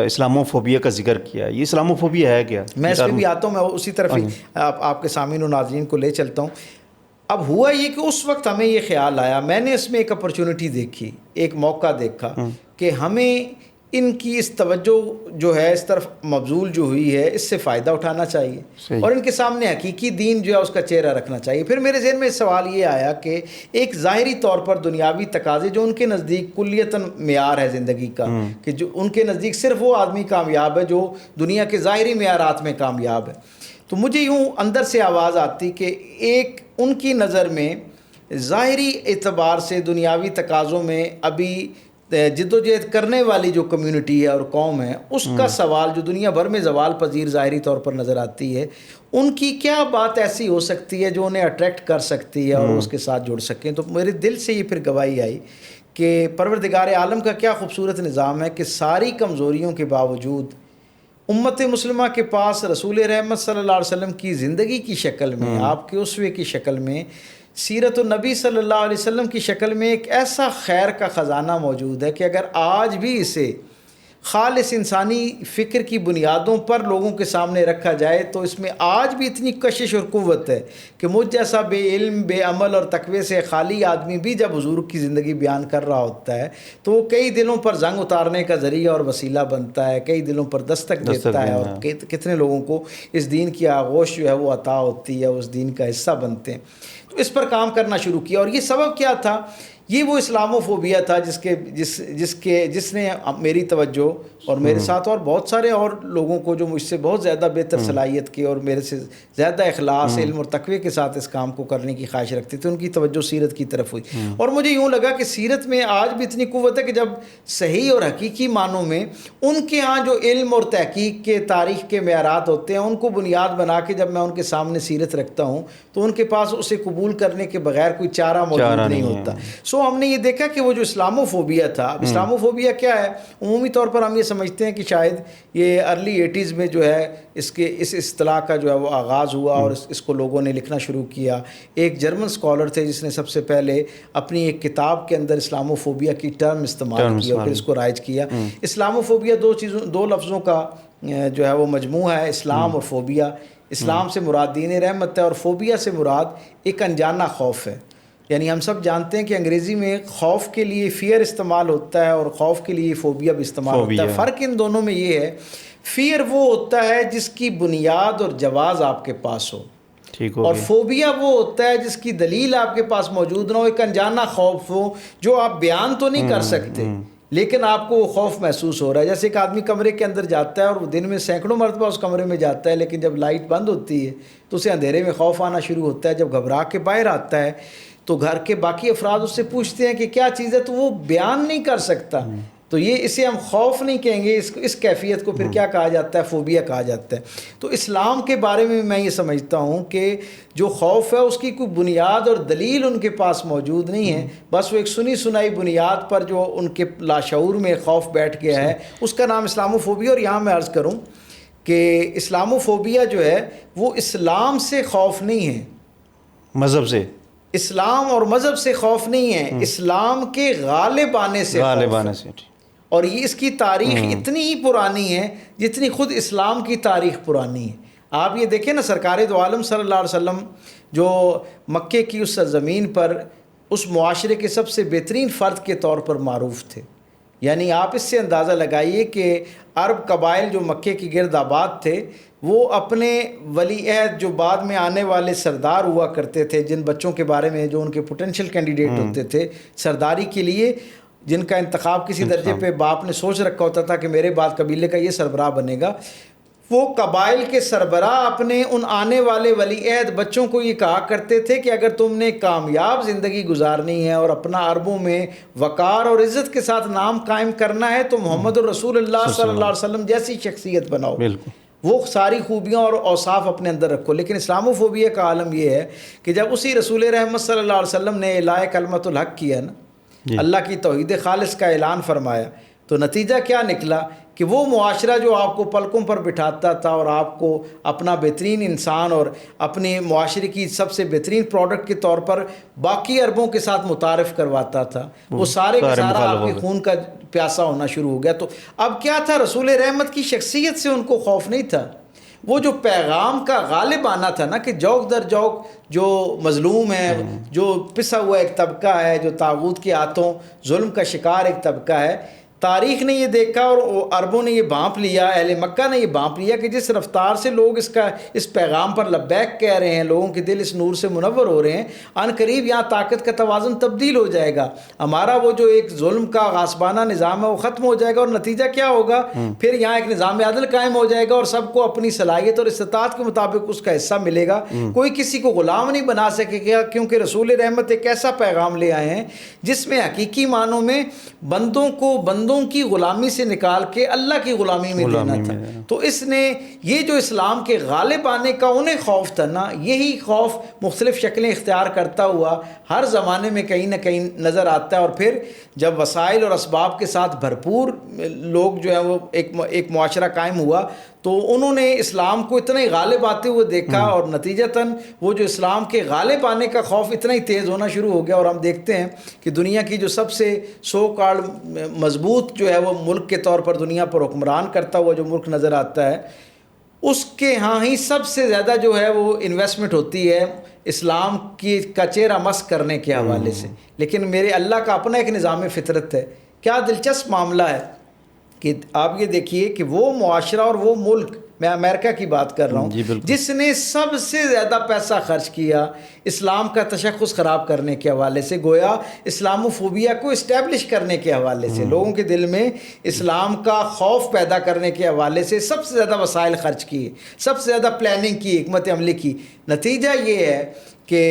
اسلاموفوبیا کا ذکر کیا, یہ اسلاموفوبیا ہے کیا؟ میں اس پہ بھی آتا ہوں, میں اسی طرف ہی آپ کے سامعین و ناظرین کو لے چلتا ہوں. اب ہوا یہ کہ اس وقت ہمیں یہ خیال آیا, میں نے اس میں ایک اپرچونٹی دیکھی, ایک موقع دیکھا کہ ہمیں ان کی اس توجہ جو ہے اس طرف مبذول جو ہوئی ہے اس سے فائدہ اٹھانا چاہیے اور ان کے سامنے حقیقی دین جو ہے اس کا چہرہ رکھنا چاہیے. پھر میرے ذہن میں سوال یہ آیا کہ ایک ظاہری طور پر دنیاوی تقاضے جو ان کے نزدیک کلیتاً معیار ہے زندگی کا, کہ جو ان کے نزدیک صرف وہ آدمی کامیاب ہے جو دنیا کے ظاہری معیارات میں کامیاب ہے. تو مجھے یوں اندر سے آواز آتی کہ ایک ان کی نظر میں ظاہری اعتبار سے دنیاوی تقاضوں میں ابھی جد و جہد کرنے والی جو کمیونٹی ہے اور قوم ہے, اس کا سوال جو دنیا بھر میں زوال پذیر ظاہری طور پر نظر آتی ہے, ان کی کیا بات ایسی ہو سکتی ہے جو انہیں اٹریکٹ کر سکتی ہے اور اس کے ساتھ جڑ سکیں. تو میرے دل سے یہ پھر گواہی آئی کہ پروردگار عالم کا کیا خوبصورت نظام ہے کہ ساری کمزوریوں کے باوجود امت مسلمہ کے پاس رسول رحمت صلی اللہ علیہ وسلم کی زندگی کی شکل میں, آپ کے اسوے کی شکل میں, سیرت النبی صلی اللہ علیہ وسلم کی شکل میں ایک ایسا خیر کا خزانہ موجود ہے کہ اگر آج بھی اسے خالص انسانی فکر کی بنیادوں پر لوگوں کے سامنے رکھا جائے تو اس میں آج بھی اتنی کشش اور قوت ہے کہ مجھ جیسا بے علم, بے عمل اور تقوی سے خالی آدمی بھی جب حضور کی زندگی بیان کر رہا ہوتا ہے تو وہ کئی دلوں پر زنگ اتارنے کا ذریعہ اور وسیلہ بنتا ہے, کئی دلوں پر دستک دیتا ہے, اور کتنے لوگوں کو اس دین کی آغوش جو ہے وہ عطا ہوتی ہے, اس دین کا حصہ بنتے ہیں. تو اس پر کام کرنا شروع کیا. اور یہ سبب کیا تھا؟ یہ وہ اسلاموفوبیا تھا جس نے میری توجہ اور میرے ساتھ اور بہت سارے اور لوگوں کو جو مجھ سے بہت زیادہ بہتر صلاحیت کے اور میرے سے زیادہ اخلاص, علم اور تقوی کے ساتھ اس کام کو کرنے کی خواہش رکھتے تھے, ان کی توجہ سیرت کی طرف ہوئی. اور مجھے یوں لگا کہ سیرت میں آج بھی اتنی قوت ہے کہ جب صحیح اور حقیقی معنوں میں ان کے ہاں جو علم اور تحقیق کے تاریخ کے معیارات ہوتے ہیں ان کو بنیاد بنا کے جب میں ان کے سامنے سیرت رکھتا ہوں تو ان کے پاس اسے قبول کرنے کے بغیر کوئی چارہ موجود نہیں ہوتا. سو ہم نے یہ دیکھا کہ وہ جو اسلاموفوبیا تھا, اب اسلاموفوبیا کیا ہے؟ عمومی طور پر ہم یہ سمجھتے ہیں کہ شاید یہ ارلی 80s میں جو ہے اس اصطلاح کا جو ہے وہ آغاز ہوا اور اس کو لوگوں نے لکھنا شروع کیا. ایک جرمن اسکالر تھے جس نے سب سے پہلے اپنی ایک کتاب کے اندر اسلاموفوبیا کی ٹرم استعمال کی اور پھر اس کو رائج کیا. اسلاموفوبیا دو لفظوں کا جو ہے وہ مجموعہ ہے, اسلام اور فوبیا. اسلام سے مراد دین رحمت ہے اور فوبیا سے مراد ایک انجانا خوف ہے. یعنی ہم سب جانتے ہیں کہ انگریزی میں خوف کے لیے فیئر استعمال ہوتا ہے اور خوف کے لیے فوبیا بھی استعمال ہوتا ہے. فرق ان دونوں میں یہ ہے, فیئر وہ ہوتا ہے جس کی بنیاد اور جواز آپ کے پاس ہو, اور فوبیا وہ ہوتا ہے جس کی دلیل آپ کے پاس موجود نہ ہو, ایک انجانا خوف ہو جو آپ بیان تو نہیں کر سکتے لیکن آپ کو وہ خوف محسوس ہو رہا ہے. جیسے ایک آدمی کمرے کے اندر جاتا ہے اور وہ دن میں سینکڑوں مرتبہ اس کمرے میں جاتا ہے, لیکن جب لائٹ بند ہوتی ہے تو اسے اندھیرے میں خوف آنا شروع ہوتا ہے. جب گھبرا کے باہر آتا ہے تو گھر کے باقی افراد اس سے پوچھتے ہیں کہ کیا چیز ہے, تو وہ بیان نہیں کر سکتا. تو اسے ہم خوف نہیں کہیں گے, اس کیفیت کو پھر کیا کہا جاتا ہے؟ فوبیا کہا جاتا ہے. تو اسلام کے بارے میں یہ سمجھتا ہوں کہ جو خوف ہے اس کی کوئی بنیاد اور دلیل ان کے پاس موجود نہیں ہے, بس وہ ایک سنی سنائی بنیاد پر جو ان کے لاشعور میں خوف بیٹھ گیا ہے, اس کا نام اسلاموفوبیا. اور یہاں میں عرض کروں کہ اسلاموفوبیا جو ہے وہ اسلام سے خوف نہیں ہے, مذہب سے, اسلام اور مذہب سے خوف نہیں ہے, اسلام کے غالب آنے سے خوف ہے. اور یہ اس کی تاریخ اتنی ہی پرانی ہے جتنی خود اسلام کی تاریخ پرانی ہے. آپ یہ دیکھیں نا, سرکار دو عالم صلی اللہ علیہ وسلم جو مکے کی اس سرزمین پر اس معاشرے کے سب سے بہترین فرد کے طور پر معروف تھے. یعنی آپ اس سے اندازہ لگائیے کہ عرب قبائل جو مکے کی گرد آباد تھے وہ اپنے ولی عہد جو بعد میں آنے والے سردار ہوا کرتے تھے, جن بچوں کے بارے میں جو ان کے پوٹینشیل کینڈیڈیٹ ہوتے تھے سرداری کے لیے, جن کا انتخاب کسی درجے پہ باپ نے سوچ رکھا ہوتا تھا کہ میرے بعد قبیلے کا یہ سربراہ بنے گا, وہ قبائل کے سربراہ اپنے ان آنے والے ولی عہد بچوں کو یہ کہا کرتے تھے کہ اگر تم نے کامیاب زندگی گزارنی ہے اور اپنا عربوں میں وقار اور عزت کے ساتھ نام قائم کرنا ہے تو محمد الرسول اللہ صلی اللہ علیہ وسلم جیسی شخصیت بناؤ, وہ ساری خوبیاں اور اوصاف اپنے اندر رکھو. لیکن اسلاموفوبیا کا عالم یہ ہے کہ جب اسی رسول رحمت صلی اللہ علیہ وسلم نے اعلاء کلمت الحق کیا نا, اللہ کی توحید خالص کا اعلان فرمایا، تو نتیجہ کیا نکلا کہ وہ معاشرہ جو آپ کو پلکوں پر بٹھاتا تھا اور آپ کو اپنا بہترین انسان اور اپنے معاشرے کی سب سے بہترین پروڈکٹ کے طور پر باقی عربوں کے ساتھ متعارف کرواتا تھا، وہ سارے کا سارا آپ کے خون کا پیاسا ہونا شروع ہو گیا۔ تو اب کیا تھا، رسول رحمت کی شخصیت سے ان کو خوف نہیں تھا، وہ جو پیغام کا غالب آنا تھا نا، کہ جوک در جوک جو مظلوم ہے، جو پسا ہوا ایک طبقہ ہے، جو طاغوت کے ہاتھوں ظلم کا شکار ایک طبقہ ہے، تاریخ نے یہ دیکھا اور عربوں نے یہ بانپ لیا، اہل مکہ نے یہ بانپ لیا کہ جس رفتار سے لوگ اس پیغام پر لبیک کہہ رہے ہیں، لوگوں کے دل اس نور سے منور ہو رہے ہیں، ان قریب یہاں طاقت کا توازن تبدیل ہو جائے گا، ہمارا وہ جو ایک ظلم کا غاصبانہ نظام ہے وہ ختم ہو جائے گا، اور نتیجہ کیا ہوگا، پھر یہاں ایک نظام عدل قائم ہو جائے گا اور سب کو اپنی صلاحیت اور استطاعت کے مطابق اس کا حصہ ملے گا، کوئی کسی کو غلام نہیں بنا سکے گا، کیونکہ رسول رحمت ایک ایسا پیغام لے آئے ہیں جس میں حقیقی معنوں میں بندوں کو بندوں کی غلامی سے نکال کے اللہ کی غلامی میں دینا تھا۔ تو اس نے یہ جو اسلام کے غالب آنے کا انہیں خوف تھا نا، یہی خوف مختلف شکلیں اختیار کرتا ہوا ہر زمانے میں کہیں نہ کہیں نظر آتا ہے، اور پھر جب وسائل اور اسباب کے ساتھ بھرپور لوگ جو ہے وہ ایک معاشرہ قائم ہوا تو انہوں نے اسلام کو اتنا ہی غالب آتے ہوئے دیکھا، اور نتیجتاً وہ جو اسلام کے غالب آنے کا خوف اتنا ہی تیز ہونا شروع ہو گیا، اور ہم دیکھتے ہیں کہ دنیا کی جو سب سے سو کالڈ مضبوط جو ہے وہ ملک کے طور پر دنیا پر حکمران کرتا ہوا جو ملک نظر آتا ہے، اس کے ہاں ہی سب سے زیادہ جو ہے وہ انویسٹمنٹ ہوتی ہے اسلام کا چہرہ مسخ کرنے کے حوالے سے۔ لیکن میرے اللہ کا اپنا ایک نظام فطرت ہے۔ کیا دلچسپ معاملہ ہے کہ آپ یہ دیکھیے کہ وہ معاشرہ اور وہ ملک، میں امریکہ کی بات کر رہا ہوں، جس نے سب سے زیادہ پیسہ خرچ کیا اسلام کا تشخص خراب کرنے کے حوالے سے، گویا اسلاموفوبیا کو اسٹیبلش کرنے کے حوالے سے، لوگوں کے دل میں اسلام کا خوف پیدا کرنے کے حوالے سے سب سے زیادہ وسائل خرچ کیے، سب سے زیادہ پلاننگ کی، حکمت عملی کی۔ نتیجہ یہ ہے کہ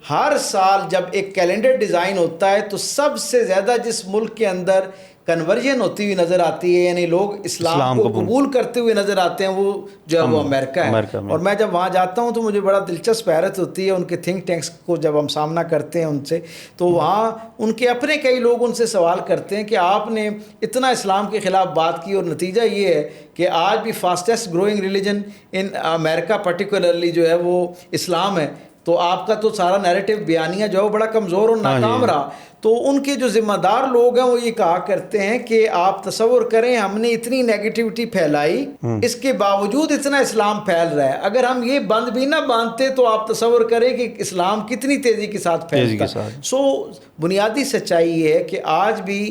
ہر سال جب ایک کیلنڈر ڈیزائن ہوتا ہے تو سب سے زیادہ جس ملک کے اندر کنورژن ہوتی ہوئی نظر آتی ہے، یعنی لوگ اسلام کو قبول کرتے ہوئے نظر آتے ہیں، وہ جو ہے وہ امریکہ ہے۔ اور میں جب وہاں جاتا ہوں تو مجھے بڑا دلچسپ حیرت ہوتی ہے ان کے تھنک ٹینکس کو جب ہم سامنا کرتے ہیں ان سے، تو وہاں ان کے اپنے کئی لوگ ان سے سوال کرتے ہیں کہ آپ نے اتنا اسلام کے خلاف بات کی، اور نتیجہ یہ ہے کہ آج بھی فاسٹسٹ گروئنگ ریلیجن ان امریکہ پرٹیکولرلی جو ہے وہ اسلام ہے، تو آپ کا تو سارا نیریٹو بیانیہ جو ہے وہ بڑا کمزور اور ناکام رہا۔ تو ان کے جو ذمہ دار لوگ ہیں وہ یہ کہا کرتے ہیں کہ آپ تصور کریں ہم نے اتنی نیگیٹیوٹی پھیلائی، اس کے باوجود اتنا اسلام پھیل رہا ہے، اگر ہم یہ بند بھی نہ باندھتے تو آپ تصور کریں کہ اسلام کتنی تیزی کے ساتھ پھیلتا۔ سو بنیادی سچائی یہ ہے کہ آج بھی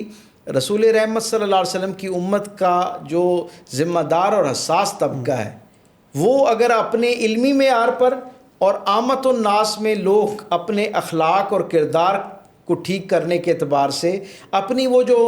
رسول رحمت صلی اللہ علیہ وسلم کی امت کا جو ذمہ دار اور حساس طبقہ ہے، وہ اگر اپنے علمی معیار پر اور عامت الناس میں لوگ اپنے اخلاق اور کردار کو ٹھیک کرنے کے اعتبار سے اپنی وہ جو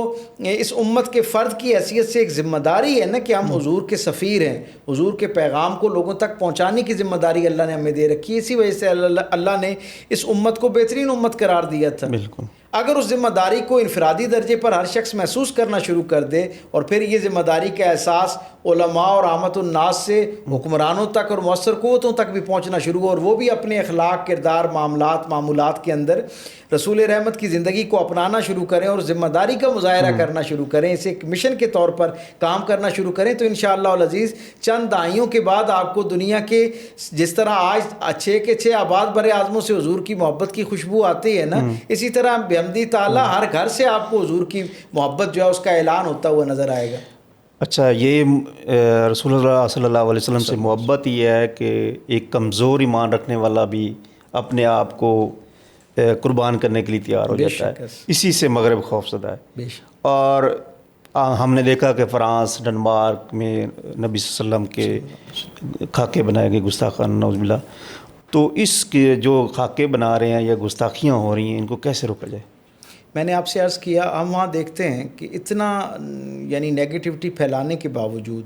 اس امت کے فرد کی حیثیت سے ایک ذمہ داری ہے نا کہ ہم حضور کے سفیر ہیں، حضور کے پیغام کو لوگوں تک پہنچانے کی ذمہ داری اللہ نے ہمیں دے رکھی ہے، اسی وجہ سے اللہ نے اس امت کو بہترین امت قرار دیا تھا۔ بالکل، اگر اس ذمہ داری کو انفرادی درجے پر ہر شخص محسوس کرنا شروع کر دے اور پھر یہ ذمہ داری کا احساس علماء اور عامت الناس سے حکمرانوں تک اور مؤثر قوتوں تک بھی پہنچنا شروع ہو، اور وہ بھی اپنے اخلاق، کردار، معمولات کے اندر رسول رحمت کی زندگی کو اپنانا شروع کریں اور ذمہ داری کا مظاہرہ کرنا شروع کریں، اسے ایک مشن کے طور پر کام کرنا شروع کریں، تو انشاءاللہ العزیز چند دہائیوں کے بعد آپ کو دنیا کے جس طرح آج اچھے کے اچھے آباد بر اعظموں سے حضور کی محبت کی خوشبو آتی ہے نا، اسی طرح بحمدی تعالیٰ ہر گھر سے آپ کو حضور کی محبت جو ہے اس کا اعلان ہوتا ہوا نظر آئے گا۔ اچھا، یہ رسول اللہ صلی اللہ علیہ وسلم سے محبت یہ ہے کہ ایک کمزور ایمان رکھنے والا بھی اپنے آپ کو قربان کرنے کے لیے تیار ہو جاتا ہے، اسی سے مغرب خوف زدہ ہے۔ اور ہم نے دیکھا کہ فرانس، ڈنمارک میں نبی صلی اللہ علیہ وسلم کے خاکے بنائے گئے، گستاخان نعوذ باللہ، تو اس کے جو خاکے بنا رہے ہیں یا گستاخیاں ہو رہی ہیں، ان کو کیسے روکا جائے؟ میں نے آپ سے عرض کیا، ہم وہاں دیکھتے ہیں کہ اتنا یعنی نیگیٹیوٹی پھیلانے کے باوجود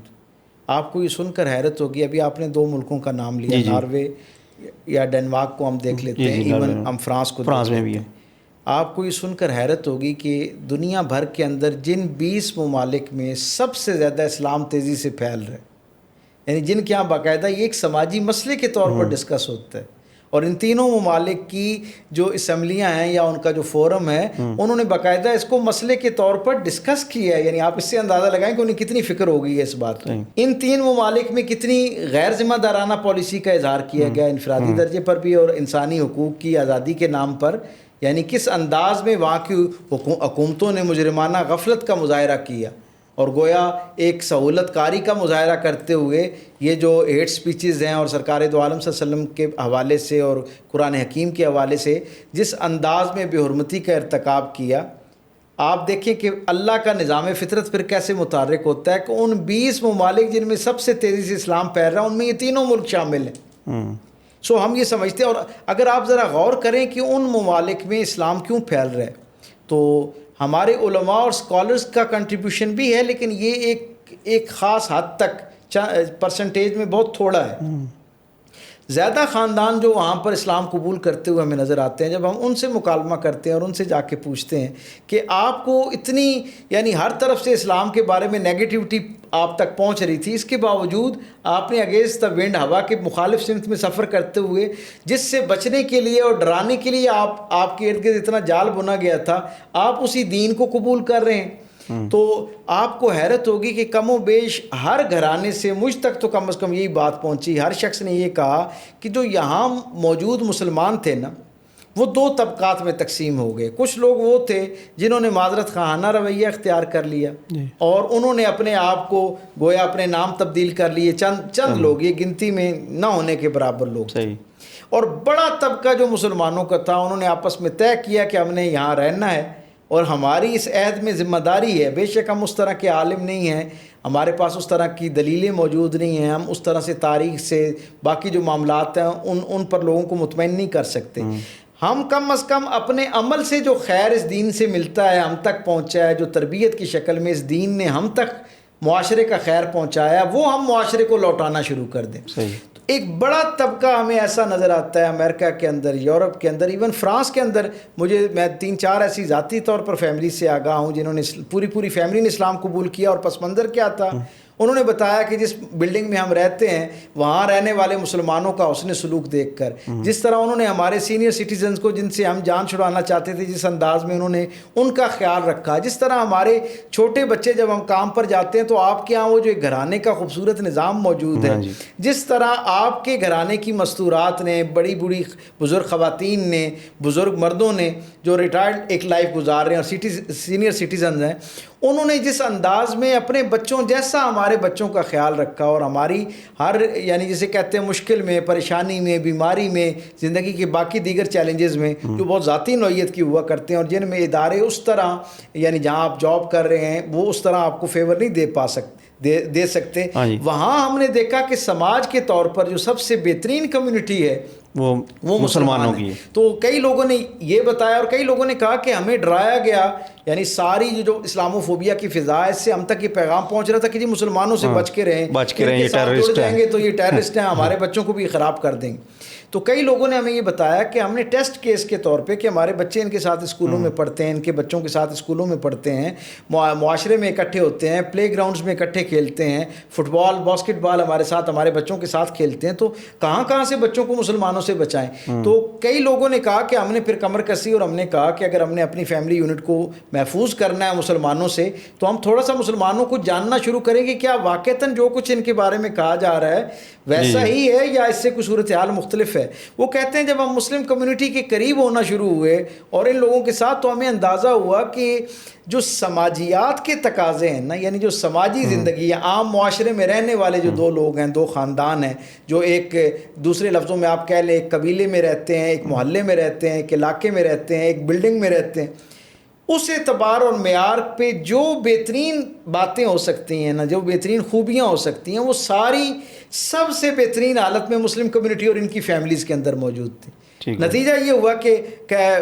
آپ کو یہ سن کر حیرت ہوگی، ابھی آپ نے دو ملکوں کا نام لیا، ناروے یا ڈنمارک کو ہم دیکھ لیتے ہیں، ایون ہم فرانس میں بھی ہیں، آپ کو یہ سن کر حیرت ہوگی کہ دنیا بھر کے اندر جن 20 ممالک میں سب سے زیادہ اسلام تیزی سے پھیل رہا ہے، یعنی جن کے یہاں باقاعدہ یہ ایک سماجی مسئلے کے طور پر ڈسکس ہوتا ہے، اور ان تینوں ممالک کی جو اسمبلیاں ہیں یا ان کا جو فورم ہے انہوں نے باقاعدہ اس کو مسئلے کے طور پر ڈسکس کیا ہے. یعنی آپ اس سے اندازہ لگائیں کہ انہیں کتنی فکر ہو گئی ہے اس بات کی. ان تین ممالک میں کتنی غیر ذمہ دارانہ پالیسی کا اظہار کیا گیا انفرادی درجے پر بھی اور انسانی حقوق کی آزادی کے نام پر. یعنی کس انداز میں وہاں کی حکومتوں نے مجرمانہ غفلت کا مظاہرہ کیا اور گویا ایک سہولت کاری کا مظاہرہ کرتے ہوئے یہ جو ہیٹ سپیچز ہیں اور سرکار دو عالم صلی اللہ علیہ وسلم کے حوالے سے اور قرآن حکیم کے حوالے سے جس انداز میں بے حرمتی کا ارتکاب کیا. آپ دیکھیں کہ اللہ کا نظام فطرت پھر کیسے متحرک ہوتا ہے کہ ان 20 ممالک جن میں سب سے تیزی سے اسلام پھیل رہا ہے ان میں یہ تینوں ملک شامل ہیں. سو ہم یہ سمجھتے ہیں. اور اگر آپ ذرا غور کریں کہ ان ممالک میں اسلام کیوں پھیل رہا ہے تو ہمارے علماء اور اسکالرز کا کنٹریبیوشن بھی ہے, لیکن یہ ایک خاص حد تک پرسنٹیج میں بہت تھوڑا ہے. زیادہ خاندان جو وہاں پر اسلام قبول کرتے ہوئے ہمیں نظر آتے ہیں, جب ہم ان سے مکالمہ کرتے ہیں اور ان سے جا کے پوچھتے ہیں کہ آپ کو اتنی یعنی ہر طرف سے اسلام کے بارے میں نیگیٹیوٹی آپ تک پہنچ رہی تھی, اس کے باوجود آپ نے اگینسٹ دا ونڈ ہوا کے مخالف سمت میں سفر کرتے ہوئے جس سے بچنے کے لیے اور ڈرانے کے لیے آپ کے ارد گرد اتنا جال بنا گیا تھا, آپ اسی دین کو قبول کر رہے ہیں. تو آپ کو حیرت ہوگی کہ کم و بیش ہر گھرانے سے مجھ تک تو کم از کم یہی بات پہنچی, ہر شخص نے یہ کہا کہ جو یہاں موجود مسلمان تھے نا وہ 2 طبقات میں تقسیم ہو گئے. کچھ لوگ وہ تھے جنہوں نے معذرت خواہانہ رویہ اختیار کر لیا اور انہوں نے اپنے آپ کو گویا اپنے نام تبدیل کر لیے. چند لوگ, یہ گنتی میں نہ ہونے کے برابر لوگ. اور بڑا طبقہ جو مسلمانوں کا تھا انہوں نے آپس میں طے کیا کہ ہم نے یہاں رہنا ہے اور ہماری اس عہد میں ذمہ داری ہے. بے شک ہم اس طرح کے عالم نہیں ہیں, ہمارے پاس اس طرح کی دلیلیں موجود نہیں ہیں, ہم اس طرح سے تاریخ سے باقی جو معاملات ہیں ان پر لوگوں کو مطمئن نہیں کر سکتے. ہم کم از کم اپنے عمل سے جو خیر اس دین سے ملتا ہے, ہم تک پہنچا ہے, جو تربیت کی شکل میں اس دین نے ہم تک معاشرے کا خیر پہنچایا, وہ ہم معاشرے کو لوٹانا شروع کر دیں. ایک بڑا طبقہ ہمیں ایسا نظر آتا ہے امریکہ کے اندر, یورپ کے اندر, ایون فرانس کے اندر. میں 3-4 ایسی ذاتی طور پر فیملی سے آگاہ ہوں جنہوں نے پوری فیملی نے اسلام قبول کیا, اور پس منظر کیا تھا انہوں نے بتایا کہ جس بلڈنگ میں ہم رہتے ہیں وہاں رہنے والے مسلمانوں کا حسن سلوک دیکھ کر, جس طرح انہوں نے ہمارے سینئر سٹیزنز کو جن سے ہم جان چھڑانا چاہتے تھے جس انداز میں انہوں نے ان کا خیال رکھا, جس طرح ہمارے چھوٹے بچے جب ہم کام پر جاتے ہیں تو آپ کے ہاں وہ جو ایک گھرانے کا خوبصورت نظام موجود ہے, جس طرح آپ کے گھرانے کی مستورات نے, بڑی بزرگ خواتین نے, بزرگ مردوں نے جو ریٹائرڈ ایک لائف گزار رہے ہیں اور سینئر سٹیزنز ہیں, انہوں نے جس انداز میں اپنے بچوں جیسا ہمارے بچوں کا خیال رکھا اور ہماری ہر یعنی جسے کہتے ہیں مشکل میں, پریشانی میں, بیماری میں, زندگی کے باقی دیگر چیلنجز میں جو بہت ذاتی نوعیت کی ہوا کرتے ہیں اور جن میں ادارے اس طرح یعنی جہاں آپ جاب کر رہے ہیں وہ اس طرح آپ کو فیور نہیں دے سکتے, وہاں ہم نے دیکھا کہ سماج کے طور پر جو سب سے بہترین کمیونٹی ہے وہ مسلمانوں کی. تو کئی لوگوں نے یہ بتایا اور کئی لوگوں نے کہا کہ ہمیں ڈرایا گیا, یعنی ساری جو اسلاموفوبیا کی فضا ہے اس سے ہم تک یہ پیغام پہنچ رہا تھا کہ جی مسلمانوں سے بچ کے رہیں, یہ ٹیررسٹ جائیں گے تو یہ ٹیررسٹ ہیں, ہمارے بچوں کو بھی خراب کر دیں گے. تو کئی لوگوں نے ہمیں یہ بتایا کہ ہم نے ٹیسٹ کیس کے طور پہ کہ ہمارے بچے ان کے ساتھ اسکولوں میں پڑھتے ہیں, ان کے بچوں کے ساتھ اسکولوں میں پڑھتے ہیں, معاشرے میں اکٹھے ہوتے ہیں, پلے گراؤنڈز میں اکٹھے کھیلتے ہیں, فٹ بال باسکٹ بال ہمارے ساتھ ہمارے بچوں کے ساتھ کھیلتے ہیں, تو کہاں سے بچوں کو مسلمانوں سے بچائیں. تو کئی لوگوں نے کہا کہ ہم نے پھر کمر کسی اور ہم نے کہا کہ اگر ہم نے اپنی فیملی یونٹ کو محفوظ کرنا ہے مسلمانوں سے تو ہم تھوڑا سا مسلمانوں کو جاننا شروع کریں کہ کیا واقعتاً جو کچھ ان کے بارے میں کہا جا رہا ہے ویسا ہی ہے یا اس سے کوئی صورتحال مختلف ہے. وہ کہتے ہیں جب ہم مسلم کمیونٹی کے قریب ہونا شروع ہوئے اور ان لوگوں کے ساتھ تو ہمیں اندازہ ہوا کہ جو سماجیات کے تقاضے ہیں نا, یعنی جو سماجی زندگی ہے, عام معاشرے میں رہنے والے جو 2 لوگ ہیں, 2 خاندان ہیں جو ایک دوسرے لفظوں میں آپ کہہ لیں ایک قبیلے میں رہتے ہیں, ایک محلے میں رہتے ہیں, ایک علاقے میں رہتے ہیں, ایک بلڈنگ میں رہتے ہیں, اس اعتبار اور معیار پہ جو بہترین باتیں ہو سکتی ہیں نا, جو بہترین خوبیاں ہو سکتی ہیں, وہ ساری سب سے بہترین حالت میں مسلم کمیونٹی اور ان کی فیملیز کے اندر موجود تھی. نتیجہ یہ ہوا کہ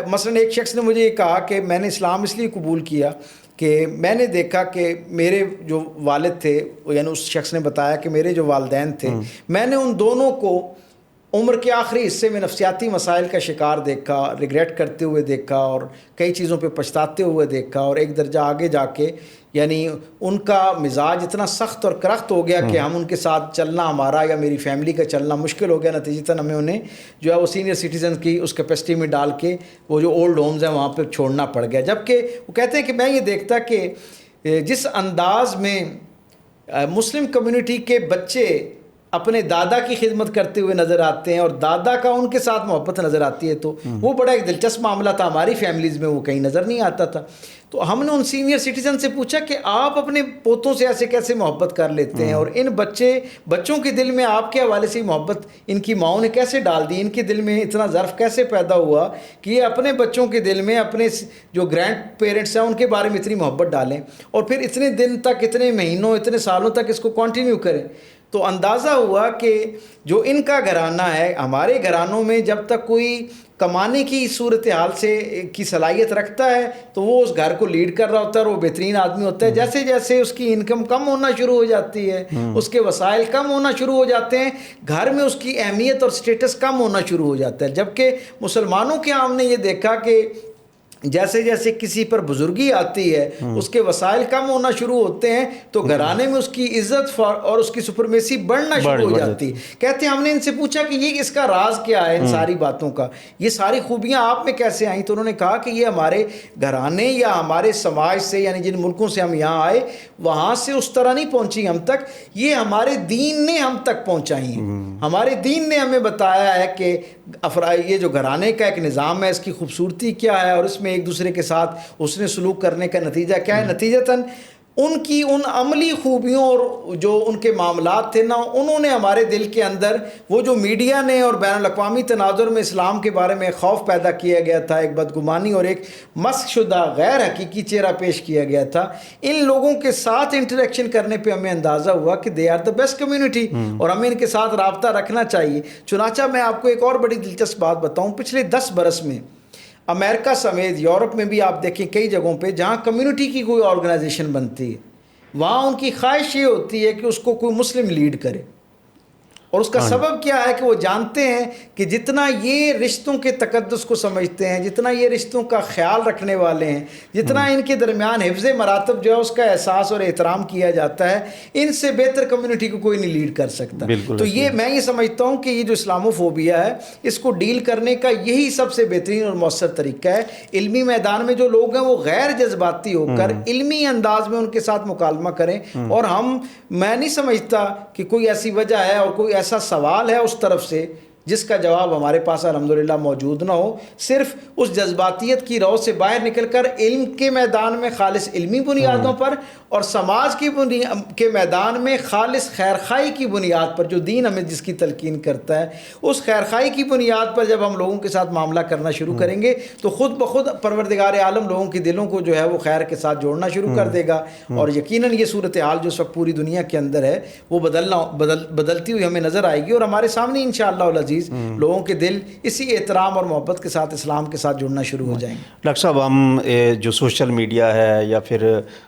مثلا ایک شخص نے مجھے یہ کہا کہ میں نے اسلام اس لیے قبول کیا کہ میں نے دیکھا کہ میرے جو والد تھے, یعنی اس شخص نے بتایا کہ میرے جو والدین تھے, میں نے ان دونوں کو عمر کے آخری حصے میں نفسیاتی مسائل کا شکار دیکھا، ریگریٹ کرتے ہوئے دیکھا اور کئی چیزوں پہ پچھتاتے ہوئے دیکھا، اور ایک درجہ آگے جا کے یعنی ان کا مزاج اتنا سخت اور کرخت ہو گیا کہ ہم ان کے ساتھ چلنا، ہمارا یا میری فیملی کا چلنا مشکل ہو گیا. نتیجتاً ہمیں انہیں جو ہے وہ سینئر سٹیزن کی اس کیپیسٹی میں ڈال کے وہ جو اولڈ ہومز ہیں وہاں پہ چھوڑنا پڑ گیا. جبکہ وہ کہتے ہیں کہ میں یہ دیکھتا کہ جس انداز میں مسلم کمیونٹی کے بچے اپنے دادا کی خدمت کرتے ہوئے نظر آتے ہیں اور دادا کا ان کے ساتھ محبت نظر آتی ہے، تو وہ بڑا ایک دلچسپ معاملہ تھا. ہماری فیملیز میں وہ کہیں نظر نہیں آتا تھا. تو ہم نے ان سینئر سٹیزن سے پوچھا کہ آپ اپنے پوتوں سے ایسے کیسے محبت کر لیتے ہیں، اور ان بچوں کے دل میں آپ کے حوالے سے محبت ان کی ماؤں نے کیسے ڈال دی، ان کے دل میں اتنا ظرف کیسے پیدا ہوا کہ یہ اپنے بچوں کے دل میں اپنے جو گرینڈ پیرنٹس ہیں ان کے بارے میں اتنی محبت ڈالیں اور پھر اتنے دن تک، اتنے مہینوں، اتنے سالوں تک اس کو کنٹینیو کریں. تو اندازہ ہوا کہ جو ان کا گھرانہ ہے، ہمارے گھرانوں میں جب تک کوئی کمانے کی صورتحال سے کی صلاحیت رکھتا ہے تو وہ اس گھر کو لیڈ کر رہا ہوتا ہے اور وہ بہترین آدمی ہوتا ہے. جیسے جیسے اس کی انکم کم ہونا شروع ہو جاتی ہے، اس کے وسائل کم ہونا شروع ہو جاتے ہیں، گھر میں اس کی اہمیت اور سٹیٹس کم ہونا شروع ہو جاتا ہے. جبکہ مسلمانوں کے ہم نے یہ دیکھا کہ جیسے جیسے کسی پر بزرگی آتی ہے، اس کے وسائل کم ہونا شروع ہوتے ہیں تو گھرانے میں اس کی عزت اور اس کی سپرمیسی بڑھنا شروع ہو جاتی. کہتے ہیں ہم نے ان سے پوچھا کہ یہ اس کا راز کیا ہے، ان ساری باتوں کا، یہ ساری خوبیاں آپ میں کیسے آئیں؟ تو انہوں نے کہا کہ یہ ہمارے گھرانے یا ہمارے سماج سے، یعنی جن ملکوں سے ہم یہاں آئے وہاں سے اس طرح نہیں پہنچی ہم تک، یہ ہمارے دین نے ہم تک پہنچائی ہیں. ہمارے دین نے ہمیں بتایا ہے کہ یہ جو گھرانے کا ایک نظام ہے اس کی خوبصورتی کیا ہے اور اس میں ایک دوسرے کے ساتھ اس نے سلوک کرنے کا نتیجہ کیا ہے. نتیجتاً ان کی ان عملی خوبیوں اور جو ان کے معاملات تھے نا، انہوں نے ہمارے دل کے اندر وہ جو میڈیا نے اور بین الاقوامی تناظر میں اسلام کے بارے میں خوف پیدا کیا گیا تھا، ایک بدگمانی اور ایک مسخ شدہ غیر حقیقی چہرہ پیش کیا گیا تھا، ان لوگوں کے ساتھ انٹریکشن کرنے پہ ہمیں اندازہ ہوا کہ they are the best community اور ہمیں ان کے ساتھ رابطہ رکھنا چاہیے. چنانچہ میں آپ کو ایک اور بڑی دلچسپ بات بتاؤں، پچھلے 10 برس میں امریکہ سمیت یورپ میں بھی آپ دیکھیں کئی جگہوں پہ جہاں کمیونٹی کی کوئی آرگنائزیشن بنتی ہے وہاں ان کی خواہش یہ ہوتی ہے کہ اس کو کوئی مسلم لیڈ کرے. اور اس کا سبب کیا ہے کہ وہ جانتے ہیں کہ جتنا یہ رشتوں کے تقدس کو سمجھتے ہیں، جتنا یہ رشتوں کا خیال رکھنے والے ہیں، جتنا ان کے درمیان حفظ مراتب جو ہے اس کا احساس اور احترام کیا جاتا ہے، ان سے بہتر کمیونٹی کو کوئی نہیں لیڈ کر سکتا. تو یہ میں یہ سمجھتا ہوں کہ یہ جو اسلامو فوبیا ہے اس کو ڈیل کرنے کا یہی سب سے بہترین اور مؤثر طریقہ ہے. علمی میدان میں جو لوگ ہیں وہ غیر جذباتی ہو کر علمی انداز میں ان کے ساتھ مکالمہ کریں. اور میں نہیں سمجھتا کہ کوئی ایسی وجہ ہے اور کوئی ایسا سوال ہے اس طرف سے جس کا جواب ہمارے پاس الحمدللہ موجود نہ ہو. صرف اس جذباتیت کی رو سے باہر نکل کر علم کے میدان میں خالص علمی بنیادوں پر اور سماج کے میدان میں خالص خیرخواہی کی بنیاد پر، جو دین ہمیں جس کی تلقین کرتا ہے، اس خیرخواہی کی بنیاد پر جب ہم لوگوں کے ساتھ معاملہ کرنا شروع کریں گے تو خود بخود پروردگار عالم لوگوں کے دلوں کو جو ہے وہ خیر کے ساتھ جوڑنا شروع کر دے گا. اور یقیناً یہ صورتحال جو اس وقت پوری دنیا کے اندر ہے وہ بدلتی ہوئی ہمیں نظر آئے گی اور ہمارے سامنے انشاءاللہ العزیز لوگوں کے دل اسی احترام اور محبت کے ساتھ اسلام کے ساتھ جڑنا شروع ہو جائیں گے. ڈاکٹر صاحب، ہم جو سوشل میڈیا ہے یا پھر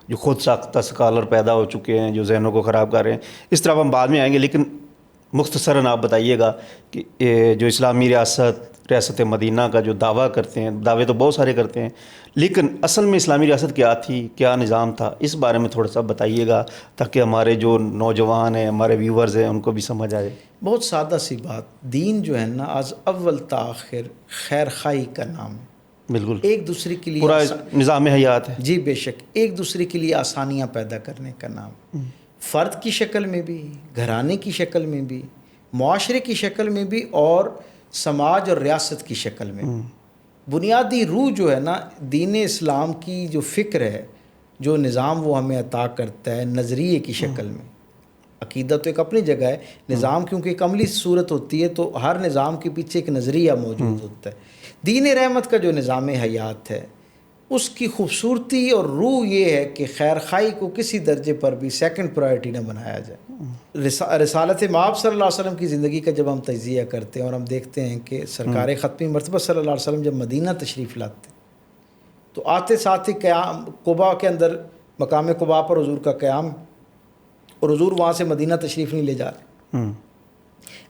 جو خود ساختہ اسکالر پیدا ہو چکے ہیں جو ذہنوں کو خراب کر رہے ہیں، اس طرح ہم بعد میں آئیں گے، لیکن مختصراً آپ بتائیے گا کہ جو اسلامی ریاست مدینہ کا جو دعویٰ کرتے ہیں، دعوے تو بہت سارے کرتے ہیں، لیکن اصل میں اسلامی ریاست کیا تھی، کیا نظام تھا، اس بارے میں تھوڑا سا بتائیے گا تاکہ ہمارے جو نوجوان ہیں، ہمارے ویورز ہیں، ان کو بھی سمجھ آئے. بہت سادہ سی بات، دین جو ہے نا از اول تاخر خیر خواہی کا نام ہے. بالکل، ایک دوسرے کے لیے پورا نظام حیات ہے. جی بے شک، ایک دوسرے کے لیے آسانیاں پیدا کرنے کا نام، فرد کی شکل میں بھی، گھرانے کی شکل میں بھی، معاشرے کی شکل میں بھی اور سماج اور ریاست کی شکل میں. بنیادی روح جو ہے نا دین اسلام کی جو فکر ہے، جو نظام وہ ہمیں عطا کرتا ہے نظریے کی شکل میں. عقیدہ تو ایک اپنی جگہ ہے، نظام کیونکہ ایک عملی صورت ہوتی ہے تو ہر نظام کے پیچھے ایک نظریہ موجود ہوتا ہے. دین رحمت کا جو نظام حیات ہے اس کی خوبصورتی اور روح یہ ہے کہ خیر خواہی کو کسی درجے پر بھی سیکنڈ پرائرٹی نہ بنایا جائے. رسالت مآب صلی اللہ علیہ وسلم کی زندگی کا جب ہم تجزیہ کرتے ہیں اور ہم دیکھتے ہیں کہ سرکار ختمی مرتبہ صلی اللہ علیہ وسلم جب مدینہ تشریف لاتے تو آتے ساتھ ہی قیام قباء کے اندر مقام قباء پر حضور کا قیام، اور حضور وہاں سے مدینہ تشریف نہیں لے جا رہے.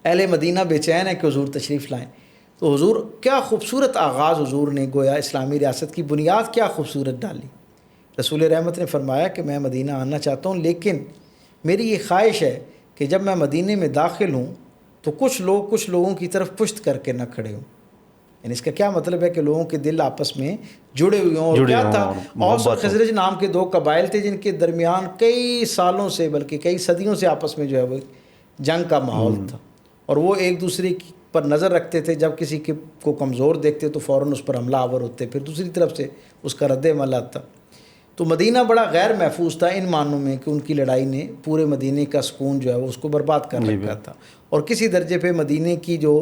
اہل مدینہ بے چین ہے کہ حضور تشریف لائیں. تو حضور کیا خوبصورت آغاز حضور نے گویا اسلامی ریاست کی بنیاد کیا خوبصورت ڈالی. رسول رحمت نے فرمایا کہ میں مدینہ آنا چاہتا ہوں، لیکن میری یہ خواہش ہے کہ جب میں مدینے میں داخل ہوں تو کچھ لوگوں کی طرف پشت کر کے نہ کھڑے ہوں. یعنی اس کا کیا مطلب ہے کہ لوگوں کے دل آپس میں جڑے ہوئے ہوں. اور کیا تھا، اوس اور خزرج نام کے دو قبائل تھے جن کے درمیان کئی سالوں سے بلکہ کئی صدیوں سے آپس میں جو ہے وہ جنگ کا ماحول تھا، اور وہ ایک دوسرے پر نظر رکھتے تھے. جب کسی کو کمزور دیکھتے تو فوراً اس پر حملہ آور ہوتے، پھر دوسری طرف سے اس کا رد عمل آتا. تو مدینہ بڑا غیر محفوظ تھا ان معنوں میں کہ ان کی لڑائی نے پورے مدینے کا سکون جو ہے وہ اس کو برباد کر رکھا تھا. اور کسی درجے پہ مدینے کی جو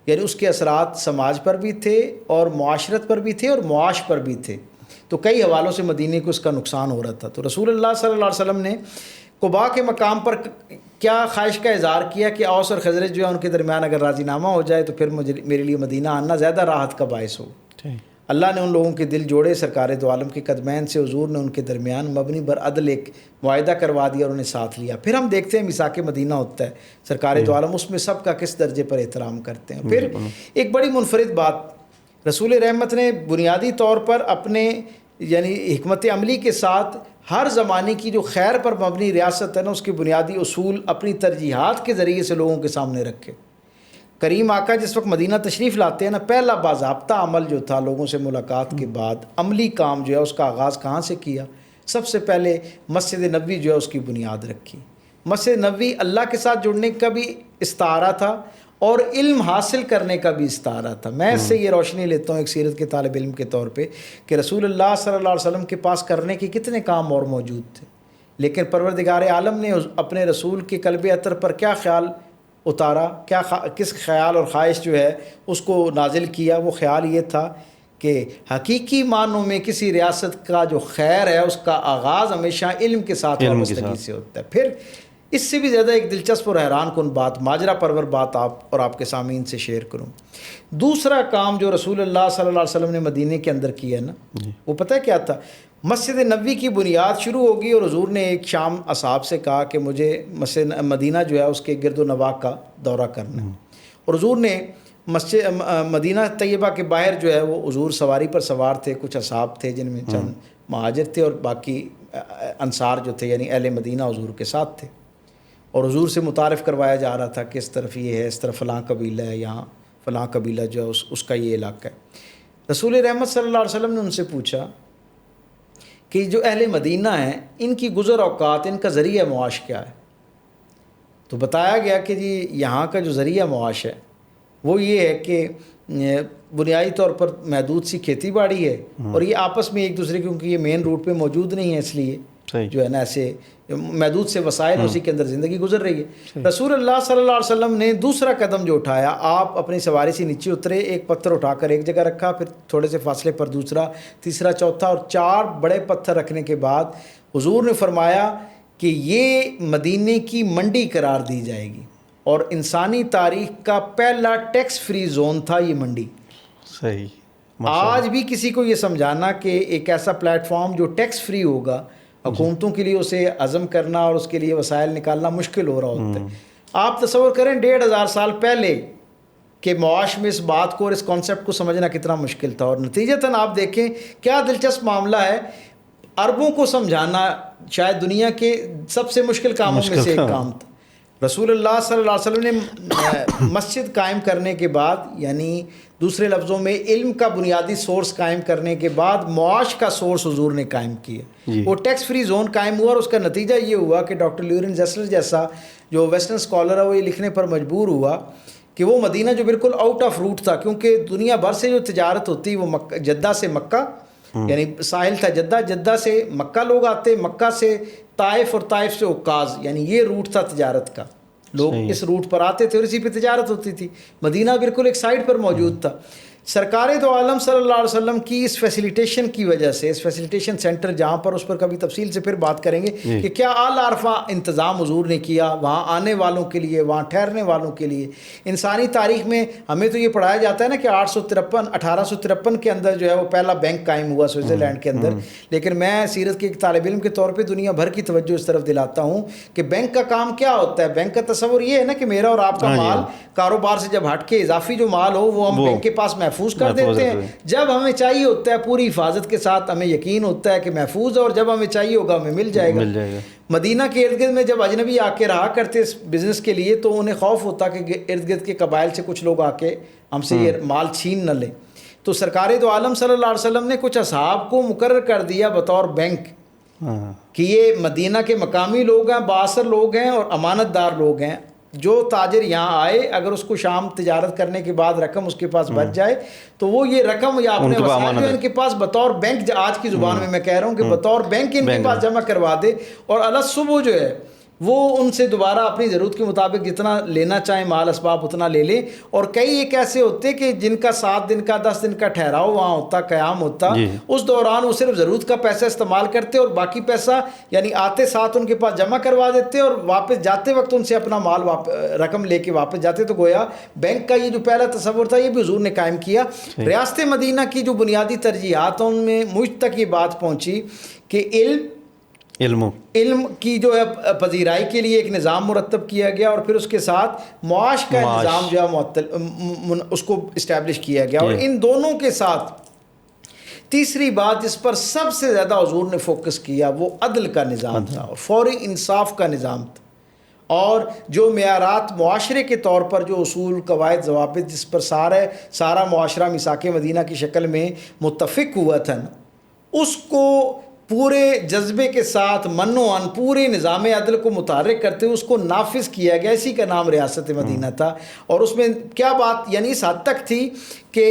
یعنی اس کے اثرات سماج پر بھی تھے اور معاشرت پر بھی تھے اور معاش پر بھی تھے. تو کئی حوالوں سے مدینے کو اس کا نقصان ہو رہا تھا. تو رسول اللہ صلی اللہ علیہ وسلم نے قباء کے مقام پر کیا خواہش کا اظہار کیا کہ اوس اور خزرج جو ہے ان کے درمیان اگر راضی نامہ ہو جائے تو پھر میرے لیے مدینہ آنا زیادہ راحت کا باعث ہو. اللہ نے ان لوگوں کے دل جوڑے. سرکار دو عالم کے قدمین سے حضور نے ان کے درمیان مبنی بر عدل ایک معاہدہ کروا دیا اور انہیں ساتھ لیا. پھر ہم دیکھتے ہیں میثاق مدینہ ہوتا ہے، سرکار دو عالم اس میں سب کا کس درجے پر احترام کرتے ہیں. پھر ایک بڑی منفرد بات رسول رحمت نے بنیادی طور پر اپنے یعنی حکمت عملی کے ساتھ ہر زمانے کی جو خیر پر مبنی ریاست ہے نا، اس کے بنیادی اصول اپنی ترجیحات کے ذریعے سے لوگوں کے سامنے رکھے. کریم آقا جس وقت مدینہ تشریف لاتے ہیں نا، پہلا باضابطہ عمل جو تھا لوگوں سے ملاقات کے بعد عملی کام جو ہے اس کا آغاز کہاں سے کیا؟ سب سے پہلے مسجد نبوی جو ہے اس کی بنیاد رکھی. مسجد نبوی اللہ کے ساتھ جڑنے کا بھی استعارہ تھا اور علم حاصل کرنے کا بھی استعارہ تھا. میں اس سے یہ روشنی لیتا ہوں ایک سیرت کے طالب علم کے طور پہ کہ رسول اللہ صلی اللہ علیہ وسلم کے پاس کرنے کے کتنے کام اور موجود تھے، لیکن پروردگار عالم نے اپنے رسول کے قلب اطہر پر کیا خیال اتارا، کس خیال اور خواہش جو ہے اس کو نازل کیا. وہ خیال یہ تھا کہ حقیقی معنوں میں کسی ریاست کا جو خیر ہے اس کا آغاز ہمیشہ علم کے ساتھ وابستگی سے ہوتا ہے. پھر اس سے بھی زیادہ ایک دلچسپ اور حیران کن بات، ماجرا پرور بات آپ کے سامعین سے شیئر کروں. دوسرا کام جو رسول اللہ صلی اللہ علیہ وسلم نے مدینے کے اندر کیا ہے نا، وہ پتہ ہے کیا تھا؟ مسجد نبوی کی بنیاد شروع ہوگی اور حضور نے ایک شام اصحاب سے کہا کہ مجھے مسجد مدینہ جو ہے اس کے گرد و نواح کا دورہ کرنا ہے. اور حضور نے مسجد مدینہ طیبہ کے باہر جو ہے وہ حضور سواری پر سوار تھے، کچھ اصحاب تھے جن میں چند مہاجر تھے اور باقی انصار جو تھے یعنی اہل مدینہ حضور کے ساتھ تھے. اور حضور سے متعارف کروایا جا رہا تھا کہ اس طرف یہ ہے، اس طرف فلاں قبیلہ ہے، یہاں فلاں قبیلہ جو ہے اس کا یہ علاقہ ہے. رسول رحمت صلی اللہ علیہ وسلم نے ان سے پوچھا کہ جو اہل مدینہ ہیں ان کی گزر اوقات، ان کا ذریعہ معاش کیا ہے؟ تو بتایا گیا کہ جی یہاں کا جو ذریعہ معاش ہے وہ یہ ہے کہ بنیادی طور پر محدود سی کھیتی باڑی ہے، اور یہ آپس میں ایک دوسرے کیونکہ یہ مین روٹ پہ موجود نہیں ہے اس لیے جو ہے نا ایسے محدود سے وسائل اسی کے اندر زندگی گزر رہی ہے. رسول اللہ صلی اللہ علیہ وسلم نے دوسرا قدم جو اٹھایا، آپ اپنی سواری سے نیچے اترے، ایک پتھر اٹھا کر ایک جگہ رکھا، پھر تھوڑے سے فاصلے پر دوسرا، تیسرا، چوتھا، اور 4 بڑے پتھر رکھنے کے بعد حضور نے فرمایا کہ یہ مدینے کی منڈی قرار دی جائے گی، اور انسانی تاریخ کا پہلا ٹیکس فری زون تھا یہ منڈی. صحیح. آج بھی کسی کو یہ سمجھانا کہ ایک ایسا پلیٹ فارم جو ٹیکس فری ہوگا، حکومتوں کے لیے اسے عزم کرنا اور اس کے لیے وسائل نکالنا مشکل ہو رہا ہوتا ہے. آپ تصور کریں 1500 سال پہلے کہ معاش میں اس بات کو اور اس کانسیپٹ کو سمجھنا کتنا مشکل تھا، اور نتیجتاً آپ دیکھیں کیا دلچسپ معاملہ ہے. عربوں کو سمجھانا شاید دنیا کے سب سے مشکل کاموں میں سے ایک کام تھا. رسول اللہ صلی اللہ علیہ وسلم نے مسجد قائم کرنے کے بعد، یعنی دوسرے لفظوں میں علم کا بنیادی سورس قائم کرنے کے بعد معاش کا سورس حضور نے قائم کیا. وہ ٹیکس فری زون قائم ہوا، اور اس کا نتیجہ یہ ہوا کہ ڈاکٹر لیورن زیسلر جیسا جو ویسٹرن اسکالر ہے وہ یہ لکھنے پر مجبور ہوا کہ وہ مدینہ جو بالکل آؤٹ آف روٹ تھا، کیونکہ دنیا بھر سے جو تجارت ہوتی وہ جدہ سے مکہ، یعنی ساحل تھا جدہ سے مکہ لوگ آتے، مکہ سے طائف اور طائف سے عکاظ، یعنی یہ روٹ تھا تجارت کا. لوگ اس روٹ پر آتے تھے اور اسی پہ تجارت ہوتی تھی. مدینہ بالکل ایک سائڈ پر موجود تھا. سرکار دو عالم صلی اللہ علیہ وسلم کی اس فیسیلیٹیشن کی وجہ سے، اس فیسیلیٹیشن سینٹر جہاں پر، اس پر کبھی تفصیل سے پھر بات کریں گے کہ کیا اعلیٰ عرفہ انتظام حضور نے کیا وہاں آنے والوں کے لیے، وہاں ٹھہرنے والوں کے لیے۔ انسانی تاریخ میں ہمیں تو یہ پڑھایا جاتا ہے نا کہ 1853 کے اندر جو ہے وہ پہلا بینک قائم ہوا سوئٹزرلینڈ کے اندر، لیکن میں سیرت کے ایک طالب علم کے طور پہ دنیا بھر کی توجہ اس طرف دلاتا ہوں کہ بینک کا کام کیا ہوتا ہے۔ بینک کا تصور یہ ہے نا کہ میرا اور آپ کا مال کاروبار سے جب ہٹ کے اضافی جو مال ہو وہ ہم بینک کے پاس محفوظ کر دیتے ہیں، جب ہمیں چاہیے ہوتا ہے پوری حفاظت کے ساتھ، ہمیں یقین ہوتا ہے کہ محفوظ ہے، اور جب ہمیں چاہیے ہوگا ہمیں مل جائے گا۔ مدینہ کے ارد گرد میں جب اجنبی آ کے رہا کرتے اس بزنس کے لیے تو انہیں خوف ہوتا کہ ارد گرد کے قبائل سے کچھ لوگ آ کے ہم سے یہ مال چھین نہ لیں، تو سرکار دو عالم صلی اللہ علیہ وسلم نے کچھ اصحاب کو مقرر کر دیا بطور بینک کہ یہ مدینہ کے مقامی لوگ ہیں، بااثر لوگ ہیں اور امانت دار لوگ ہیں۔ جو تاجر یہاں آئے اگر اس کو شام تجارت کرنے کے بعد رقم اس کے پاس بچ جائے تو وہ یہ رقم یا اپنے وسائل جو ان کے پاس بطور بینک، آج کی زبان میں کہہ رہا ہوں کہ بطور بینک ان کے پاس جمع کروا دے، اور اللہ صبح جو ہے وہ ان سے دوبارہ اپنی ضرورت کے مطابق جتنا لینا چاہیں مال اسباب اتنا لے لیں۔ اور کئی ایک ایسے ہوتے کہ جن کا 7 دن کا 10 دن کا ٹھہراؤ وہاں ہوتا، قیام ہوتا، اس دوران وہ صرف ضرورت کا پیسہ استعمال کرتے اور باقی پیسہ یعنی آتے ساتھ ان کے پاس جمع کروا دیتے اور واپس جاتے وقت ان سے اپنا مال رقم لے کے واپس جاتے۔ تو گویا بینک کا یہ جو پہلا تصور تھا یہ بھی حضور نے قائم کیا۔ ریاست مدینہ کی جو بنیادی ترجیحات ان میں مجھ تک یہ بات پہنچی کہ علم کی جو ہے پذیرائی کے لیے ایک نظام مرتب کیا گیا، اور پھر اس کے ساتھ معاش کا نظام جو ہے اس کو اسٹیبلش کیا گیا، اور ان دونوں کے ساتھ تیسری بات جس پر سب سے زیادہ حضور نے فوکس کیا وہ عدل کا نظام تھا اور فوری انصاف کا نظام تھا، اور جو معیارات معاشرے کے طور پر جو اصول، قواعد، ضوابط جس پر سارا معاشرہ میثاق مدینہ کی شکل میں متفق ہوا تھا نا، اس کو پورے جذبے کے ساتھ منوعاً پورے نظام عدل کو متحرک کرتے ہوئے اس کو نافذ کیا گیا۔ اسی کا نام ریاست مدینہ تھا، اور اس میں کیا بات یعنی اس حد تک تھی کہ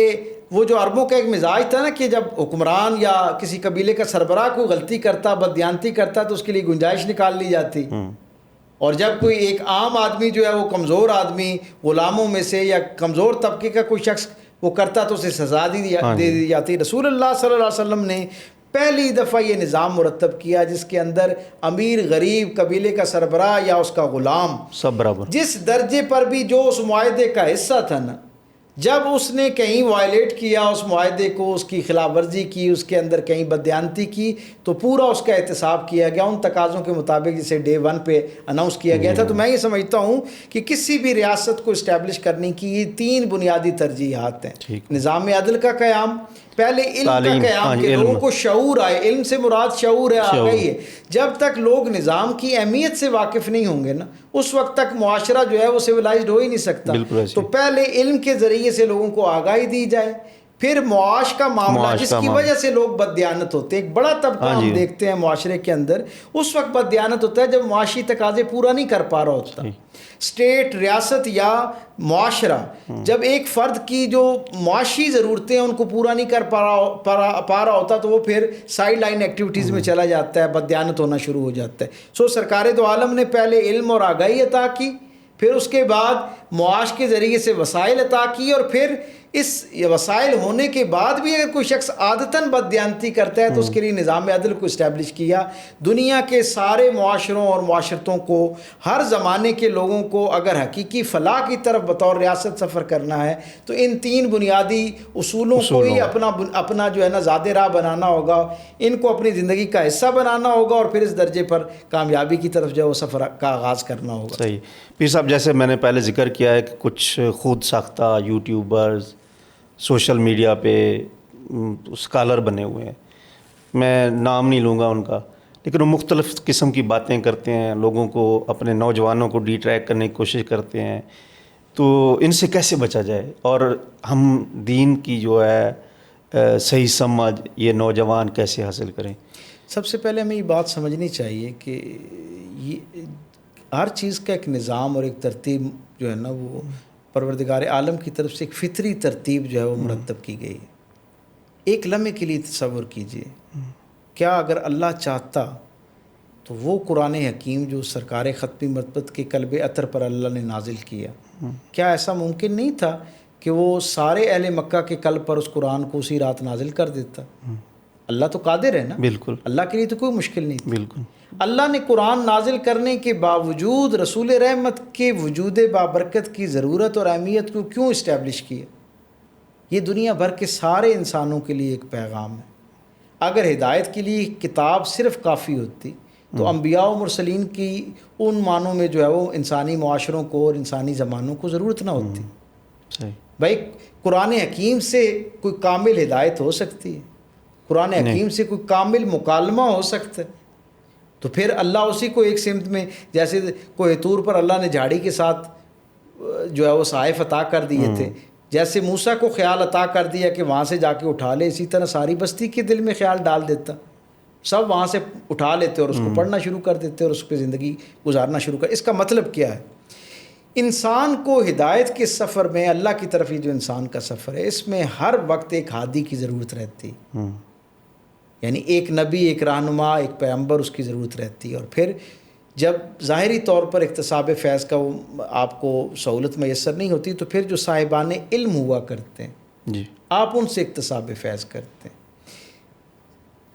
وہ جو عربوں کا ایک مزاج تھا نا کہ جب حکمران یا کسی قبیلے کا سربراہ کوئی غلطی کرتا، بددیانتی کرتا تو اس کے لیے گنجائش نکال لی جاتی، اور جب کوئی ایک عام آدمی جو ہے وہ کمزور آدمی غلاموں میں سے یا کمزور طبقے کا کوئی شخص وہ کرتا تو اسے سزا دے دی جاتی۔ رسول اللہ صلی اللہ علیہ وسلم نے پہلی دفعہ یہ نظام مرتب کیا جس کے اندر امیر، غریب، قبیلے کا سربراہ یا اس کا غلام سب برابر، جس درجے پر بھی جو اس معاہدے کا حصہ تھا نا، جب اس نے کہیں وائلیٹ کیا اس معاہدے کو، اس کی خلاف ورزی کی، اس کے اندر کہیں بددیانتی کی، تو پورا اس کا احتساب کیا گیا ان تقاضوں کے مطابق جسے ڈے 1 پہ اناؤنس کیا گیا تھا۔ تو میں یہ سمجھتا ہوں کہ کسی بھی ریاست کو اسٹیبلش کرنے کی یہ 3 بنیادی ترجیحات ہیں۔ نظام عدل کا قیام، پہلے علم کا قیام کہ لوگوں کو شعور آئے، علم سے مراد شعور ہے، آگاہی ہے۔ جب تک لوگ نظام کی اہمیت سے واقف نہیں ہوں گے نا اس وقت تک معاشرہ جو ہے وہ سویلائزڈ ہو ہی نہیں سکتا۔ تو پہلے علم کے ذریعے سے لوگوں کو آگاہی دی جائے، پھر معاش کا معاملہ جس کی وجہ سے لوگ بددیانت ہوتے ہیں، ایک بڑا طبقہ ہم دیکھتے ہیں معاشرے کے اندر اس وقت بددیانت ہوتا ہے جب معاشی تقاضے پورا نہیں کر پا رہا ہوتا۔ اسٹیٹ، ریاست یا معاشرہ جب ایک فرد کی جو معاشی ضرورتیں ان کو پورا نہیں کر پا رہا ہوتا تو وہ پھر سائیڈ لائن ایکٹیویٹیز میں چلا جاتا ہے، بددیانت ہونا شروع ہو جاتا ہے۔ سرکار دو عالم نے پہلے علم اور آگاہی عطا کی، پھر اس کے بعد معاش کے ذریعے سے وسائل عطا کی، اور پھر اس وسائل ہونے کے بعد بھی اگر کوئی شخص عادتاً بددیانتی کرتا ہے تو اس کے لیے نظام عدل کو اسٹیبلش کیا۔ دنیا کے سارے معاشروں اور معاشرتوں کو، ہر زمانے کے لوگوں کو اگر حقیقی فلاح کی طرف بطور ریاست سفر کرنا ہے تو ان 3 بنیادی اصولوں کو ہی اپنا جو ہے نا زاد راہ بنانا ہوگا، ان کو اپنی زندگی کا حصہ بنانا ہوگا، اور پھر اس درجے پر کامیابی کی طرف جو ہے وہ سفر کا آغاز کرنا ہوگا۔ صحیح پیر صاحب، جیسے میں نے پہلے ذکر کیا ہے کہ کچھ خود ساختہ یوٹیوبرز سوشل میڈیا پہ اسکالر بنے ہوئے ہیں، میں نام نہیں لوں گا ان کا، لیکن وہ مختلف قسم کی باتیں کرتے ہیں، لوگوں کو، اپنے نوجوانوں کو ڈی ٹریک کرنے کی کوشش کرتے ہیں۔ تو ان سے کیسے بچا جائے اور ہم دین کی جو ہے صحیح سمجھ یہ نوجوان کیسے حاصل کریں؟ سب سے پہلے ہمیں یہ بات سمجھنی چاہیے کہ یہ ہر چیز کا ایک نظام اور ایک ترتیب جو ہے نا وہ پروردگار عالم کی طرف سے ایک فطری ترتیب جو ہے وہ مرتب کی گئی ہے۔ ایک لمحے کے لیے تصور کیجئے، کیا اگر اللہ چاہتا تو وہ قرآن حکیم جو سرکار ختمی مرتبت کے قلب اطہر پر اللہ نے نازل کیا، کیا ایسا ممکن نہیں تھا کہ وہ سارے اہل مکہ کے قلب پر اس قرآن کو اسی رات نازل کر دیتا؟ اللہ تو قادر ہے نا، بالکل اللہ کے لیے تو کوئی مشکل نہیں تھی۔ بالکل اللہ نے قرآن نازل کرنے کے باوجود رسول رحمت کے وجود بابرکت کی ضرورت اور اہمیت کو کیوں اسٹیبلش کیا؟ یہ دنیا بھر کے سارے انسانوں کے لیے ایک پیغام ہے۔ اگر ہدایت کے لیے کتاب صرف کافی ہوتی تو انبیاء و مرسلین کی ان معنوں میں جو ہے وہ انسانی معاشروں کو اور انسانی زمانوں کو ضرورت نہ ہوتی۔ صحیح۔ بھائی قرآن حکیم سے کوئی کامل ہدایت ہو سکتی ہے، قرآن حکیم سے کوئی کامل مکالمہ ہو سکتا ہے، تو پھر اللہ اسی کو ایک سمت میں، جیسے کوہ طور پر اللہ نے جھاڑی کے ساتھ جو ہے وہ صحائف عطا کر دیے تھے، جیسے موسیٰ کو خیال عطا کر دیا کہ وہاں سے جا کے اٹھا لے، اسی طرح ساری بستی کے دل میں خیال ڈال دیتا، سب وہاں سے اٹھا لیتے اور اس کو پڑھنا شروع کر دیتے اور اس پہ زندگی گزارنا شروع کر۔ اس کا مطلب کیا ہے؟ انسان کو ہدایت کے سفر میں، اللہ کی طرف یہ جو انسان کا سفر ہے، اس میں ہر وقت ایک ہادی کی ضرورت رہتی ہے، یعنی ایک نبی، ایک رہنما، ایک پیغمبر، اس کی ضرورت رہتی ہے۔ اور پھر جب ظاہری طور پر اکتساب فیض کا وہ آپ کو سہولت میسر نہیں ہوتی، تو پھر جو صاحبان علم ہوا کرتے ہیں جی، آپ ان سے اکتساب فیض کرتے ہیں۔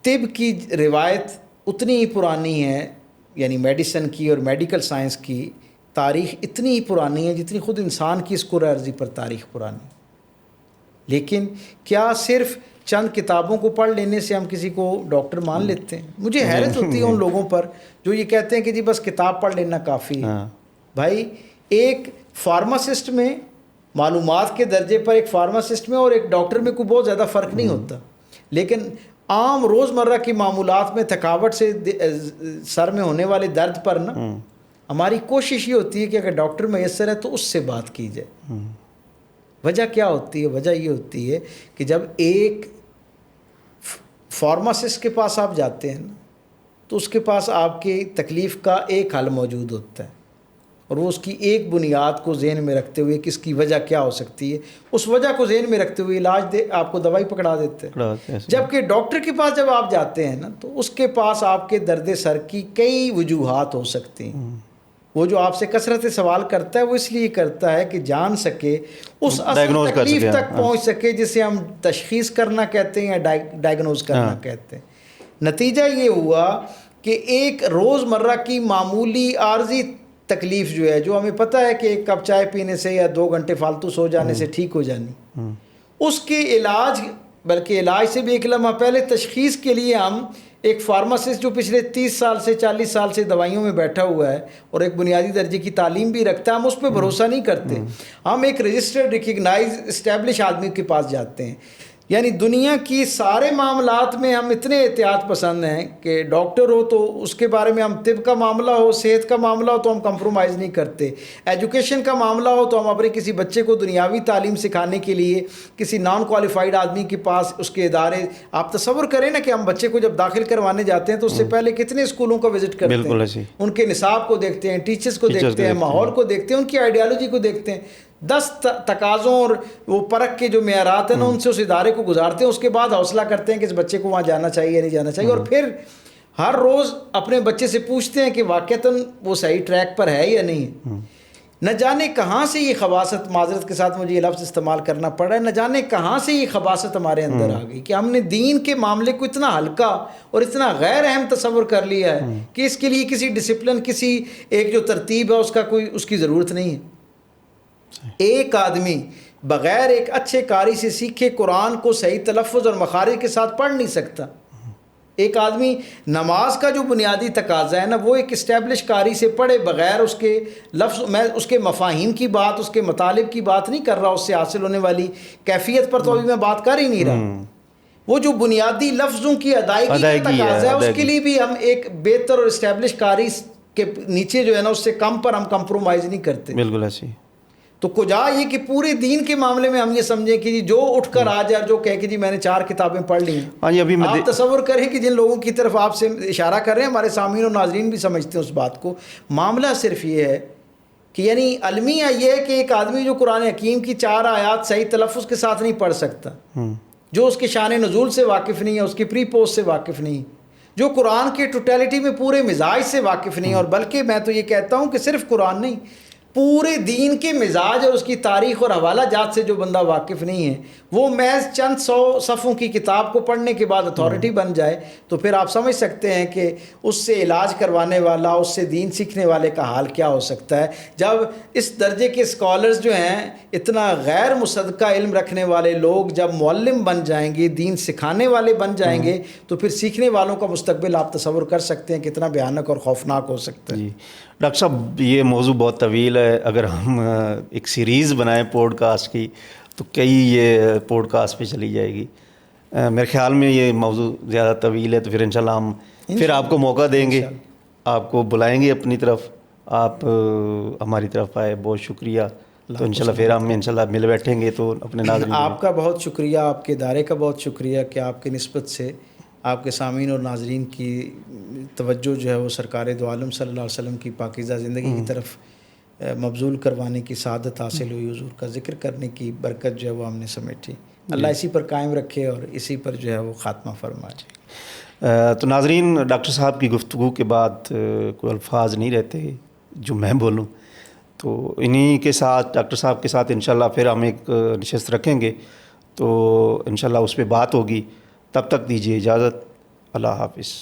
طب کی روایت اتنی ہی پرانی ہے، یعنی میڈیسن کی اور میڈیکل سائنس کی تاریخ اتنی ہی پرانی ہے جتنی خود انسان کی اس کرۂ ارضی پر تاریخ پرانی۔ لیکن کیا صرف چند کتابوں کو پڑھ لینے سے ہم کسی کو ڈاکٹر مان لیتے ہیں؟ مجھے حیرت ہوتی ہے ان لوگوں پر جو یہ کہتے ہیں کہ جی بس کتاب پڑھ لینا کافی ہے۔ بھائی ایک فارماسسٹ میں، معلومات کے درجے پر ایک فارماسسٹ میں اور ایک ڈاکٹر میں کوئی بہت زیادہ فرق نہیں ہوتا، لیکن عام روزمرہ کی معمولات میں تھکاوٹ سے سر میں ہونے والے درد پر نا ہماری کوشش یہ ہوتی ہے کہ اگر ڈاکٹر میسر ہے تو اس سے بات کی جائے۔ وجہ کیا ہوتی ہے؟ وجہ یہ ہوتی ہے کہ جب ایک فارماسسٹ کے پاس آپ جاتے ہیں نا، تو اس کے پاس آپ کی تکلیف کا ایک حل موجود ہوتا ہے، اور وہ اس کی ایک بنیاد کو ذہن میں رکھتے ہوئے کہ اس کی وجہ کیا ہو سکتی ہے، اس وجہ کو ذہن میں رکھتے ہوئے علاج آپ کو دوائی پکڑا دیتے ہیں۔ جبکہ ڈاکٹر کے پاس جب آپ جاتے ہیں نا، تو اس کے پاس آپ کے درد سر کی کئی وجوہات ہو سکتی ہیں۔ وہ جو آپ سے کثرت سوال کرتا ہے وہ اس لیے کرتا ہے کہ جان سکے، اس اصل تکلیف تک پہنچ سکے جسے ہم تشخیص کرنا کہتے ہیں یا ڈائگنوز کرنا کہتے ہیں۔ نتیجہ یہ ہوا کہ ایک روزمرہ کی معمولی عارضی تکلیف جو ہے، جو ہمیں پتہ ہے کہ ایک کپ چائے پینے سے یا 2 گھنٹے فالتو سو جانے سے ٹھیک ہو جانی، اس کے علاج، بلکہ علاج سے بھی ایک لمحہ پہلے تشخیص کے لیے ہم ایک فارماسسٹ جو پچھلے 30 سال سے 40 سال سے دوائیوں میں بیٹھا ہوا ہے اور ایک بنیادی درجے کی تعلیم بھی رکھتا ہے، ہم اس پہ بھروسہ نہیں کرتے، ہم ایک رجسٹرڈ، ریکگنائز، اسٹیبلش آدمی کے پاس جاتے ہیں۔ یعنی دنیا کی سارے معاملات میں ہم اتنے احتیاط پسند ہیں کہ ڈاکٹر ہو تو اس کے بارے میں ہم، طب کا معاملہ ہو، صحت کا معاملہ ہو تو ہم کمپرومائز نہیں کرتے، ایجوکیشن کا معاملہ ہو تو ہم اپنے کسی بچے کو دنیاوی تعلیم سکھانے کے لیے کسی نان کوالیفائڈ آدمی کے پاس، اس کے ادارے، آپ تصور کریں نا کہ ہم بچے کو جب داخل کروانے جاتے ہیں تو اس سے پہلے کتنے اسکولوں کو وزٹ کرتے ہیں، ان کے نصاب کو دیکھتے ہیں، ٹیچرز کو دیکھتے ہیں، ماحول کو دیکھتے ہیں، ان کی آئیڈیالوجی کو دیکھتے ہیں، 10 تقاضوں اور وہ پرکھ کے جو معیارات ہیں نا ان سے اس ادارے کو گزارتے ہیں، اس کے بعد حوصلہ کرتے ہیں کہ اس بچے کو وہاں جانا چاہیے یا نہیں جانا چاہیے، اور پھر ہر روز اپنے بچے سے پوچھتے ہیں کہ واقعتاً وہ صحیح ٹریک پر ہے یا نہیں۔ نہ جانے کہاں سے یہ خباثت، معذرت کے ساتھ مجھے یہ لفظ استعمال کرنا پڑا ہے، نہ جانے کہاں سے یہ خباثت ہمارے اندر آ گئی کہ ہم نے دین کے معاملے کو اتنا ہلکا اور اتنا غیر اہم تصور کر لیا ہے کہ اس کے لیے کسی ڈسپلن، کسی ایک جو ترتیب ہے اس کی ضرورت نہیں ہے۔ ایک آدمی بغیر ایک اچھے قاری سے سیکھے قرآن کو صحیح تلفظ اور مخارج کے ساتھ پڑھ نہیں سکتا۔ ایک آدمی نماز کا جو بنیادی تقاضا ہے نا، وہ ایک اسٹیبلش قاری سے پڑھے بغیر اس کے لفظ، میں اس کے مفاہیم کی بات، اس کے مطالب کی بات نہیں کر رہا، اس سے حاصل ہونے والی کیفیت پر تو ابھی میں بات کر ہی نہیں رہا، وہ جو بنیادی لفظوں کی ادائیگی کا تقاضا ہے اس کے لیے بھی ہم ایک بہتر اور اسٹیبلش قاری کے نیچے جو ہے نا اس سے کم پر ہم کمپرومائز نہیں کرتے۔ بالکل ایسی تو کجا یہ کہ پورے دین کے معاملے میں ہم یہ سمجھیں کہ جی جو اٹھ کر آ جائے، جو کہے کہ جی میں نے 4 کتابیں پڑھ لی ہیں، آپ تصور کریں کہ جن لوگوں کی طرف آپ سے اشارہ کر رہے ہیں، ہمارے سامعین اور ناظرین بھی سمجھتے ہیں اس بات کو، معاملہ صرف یہ ہے کہ یعنی المیہ یہ ہے کہ ایک آدمی جو قرآن حکیم کی 4 آیات صحیح تلفظ کے ساتھ نہیں پڑھ سکتا، جو اس کے شان نزول سے واقف نہیں ہے، اس کی پری پوسٹ سے واقف نہیں، جو قرآن کے ٹوٹیلٹی میں پورے مزاج سے واقف نہیں، اور بلکہ میں تو یہ کہتا ہوں کہ صرف قرآن نہیں، پورے دین کے مزاج اور اس کی تاریخ اور حوالہ جات سے جو بندہ واقف نہیں ہے وہ محض چند 100 صفحوں کی کتاب کو پڑھنے کے بعد اتھارٹی بن جائے تو پھر آپ سمجھ سکتے ہیں کہ اس سے علاج کروانے والا، اس سے دین سیکھنے والے کا حال کیا ہو سکتا ہے. جب اس درجے کے اسکالرز جو ہیں، اتنا غیر مصدقہ علم رکھنے والے لوگ جب معلم بن جائیں گے، دین سکھانے والے بن جائیں گے، تو پھر سیکھنے والوں کا مستقبل آپ تصور کر سکتے ہیں کتنا بھیانک اور خوفناک ہو سکتا ہے. جی ڈاکٹر صاحب، یہ موضوع بہت طویل ہے. اگر ہم ایک سیریز بنائیں پوڈ کاسٹ کی تو کئی یہ پوڈ کاسٹ پہ چلی جائے گی. میرے خیال میں یہ موضوع زیادہ طویل ہے، تو پھر انشاءاللہ ہم پھر آپ کو موقع دیں گے، آپ کو بلائیں گے اپنی طرف، آپ ہماری طرف آئے. بہت شکریہ. تو انشاءاللہ پھر ہم انشاءاللہ مل بیٹھیں گے تو اپنے ناظرین آپ کا بہت شکریہ، آپ کے ادارے کا بہت شکریہ کہ آپ کی نسبت سے آپ کے سامعین اور ناظرین کی توجہ جو ہے وہ سرکار دو عالم صلی اللہ علیہ وسلم کی پاکیزہ زندگی کی طرف مبذول کروانے کی سعادت حاصل ہوئی. حضور کا ذکر کرنے کی برکت جو ہے وہ ہم نے سمیٹی. اللہ اسی پر قائم رکھے اور اسی پر جو ہے وہ خاتمہ فرمائے. تو ناظرین، ڈاکٹر صاحب کی گفتگو کے بعد کوئی الفاظ نہیں رہتے جو میں بولوں، تو انہی کے ساتھ ڈاکٹر صاحب کے ساتھ انشاءاللہ پھر ہم ایک نشست رکھیں گے، تو انشاءاللہ اس پہ بات ہوگی. تب تک دیجیے اجازت. اللہ حافظ.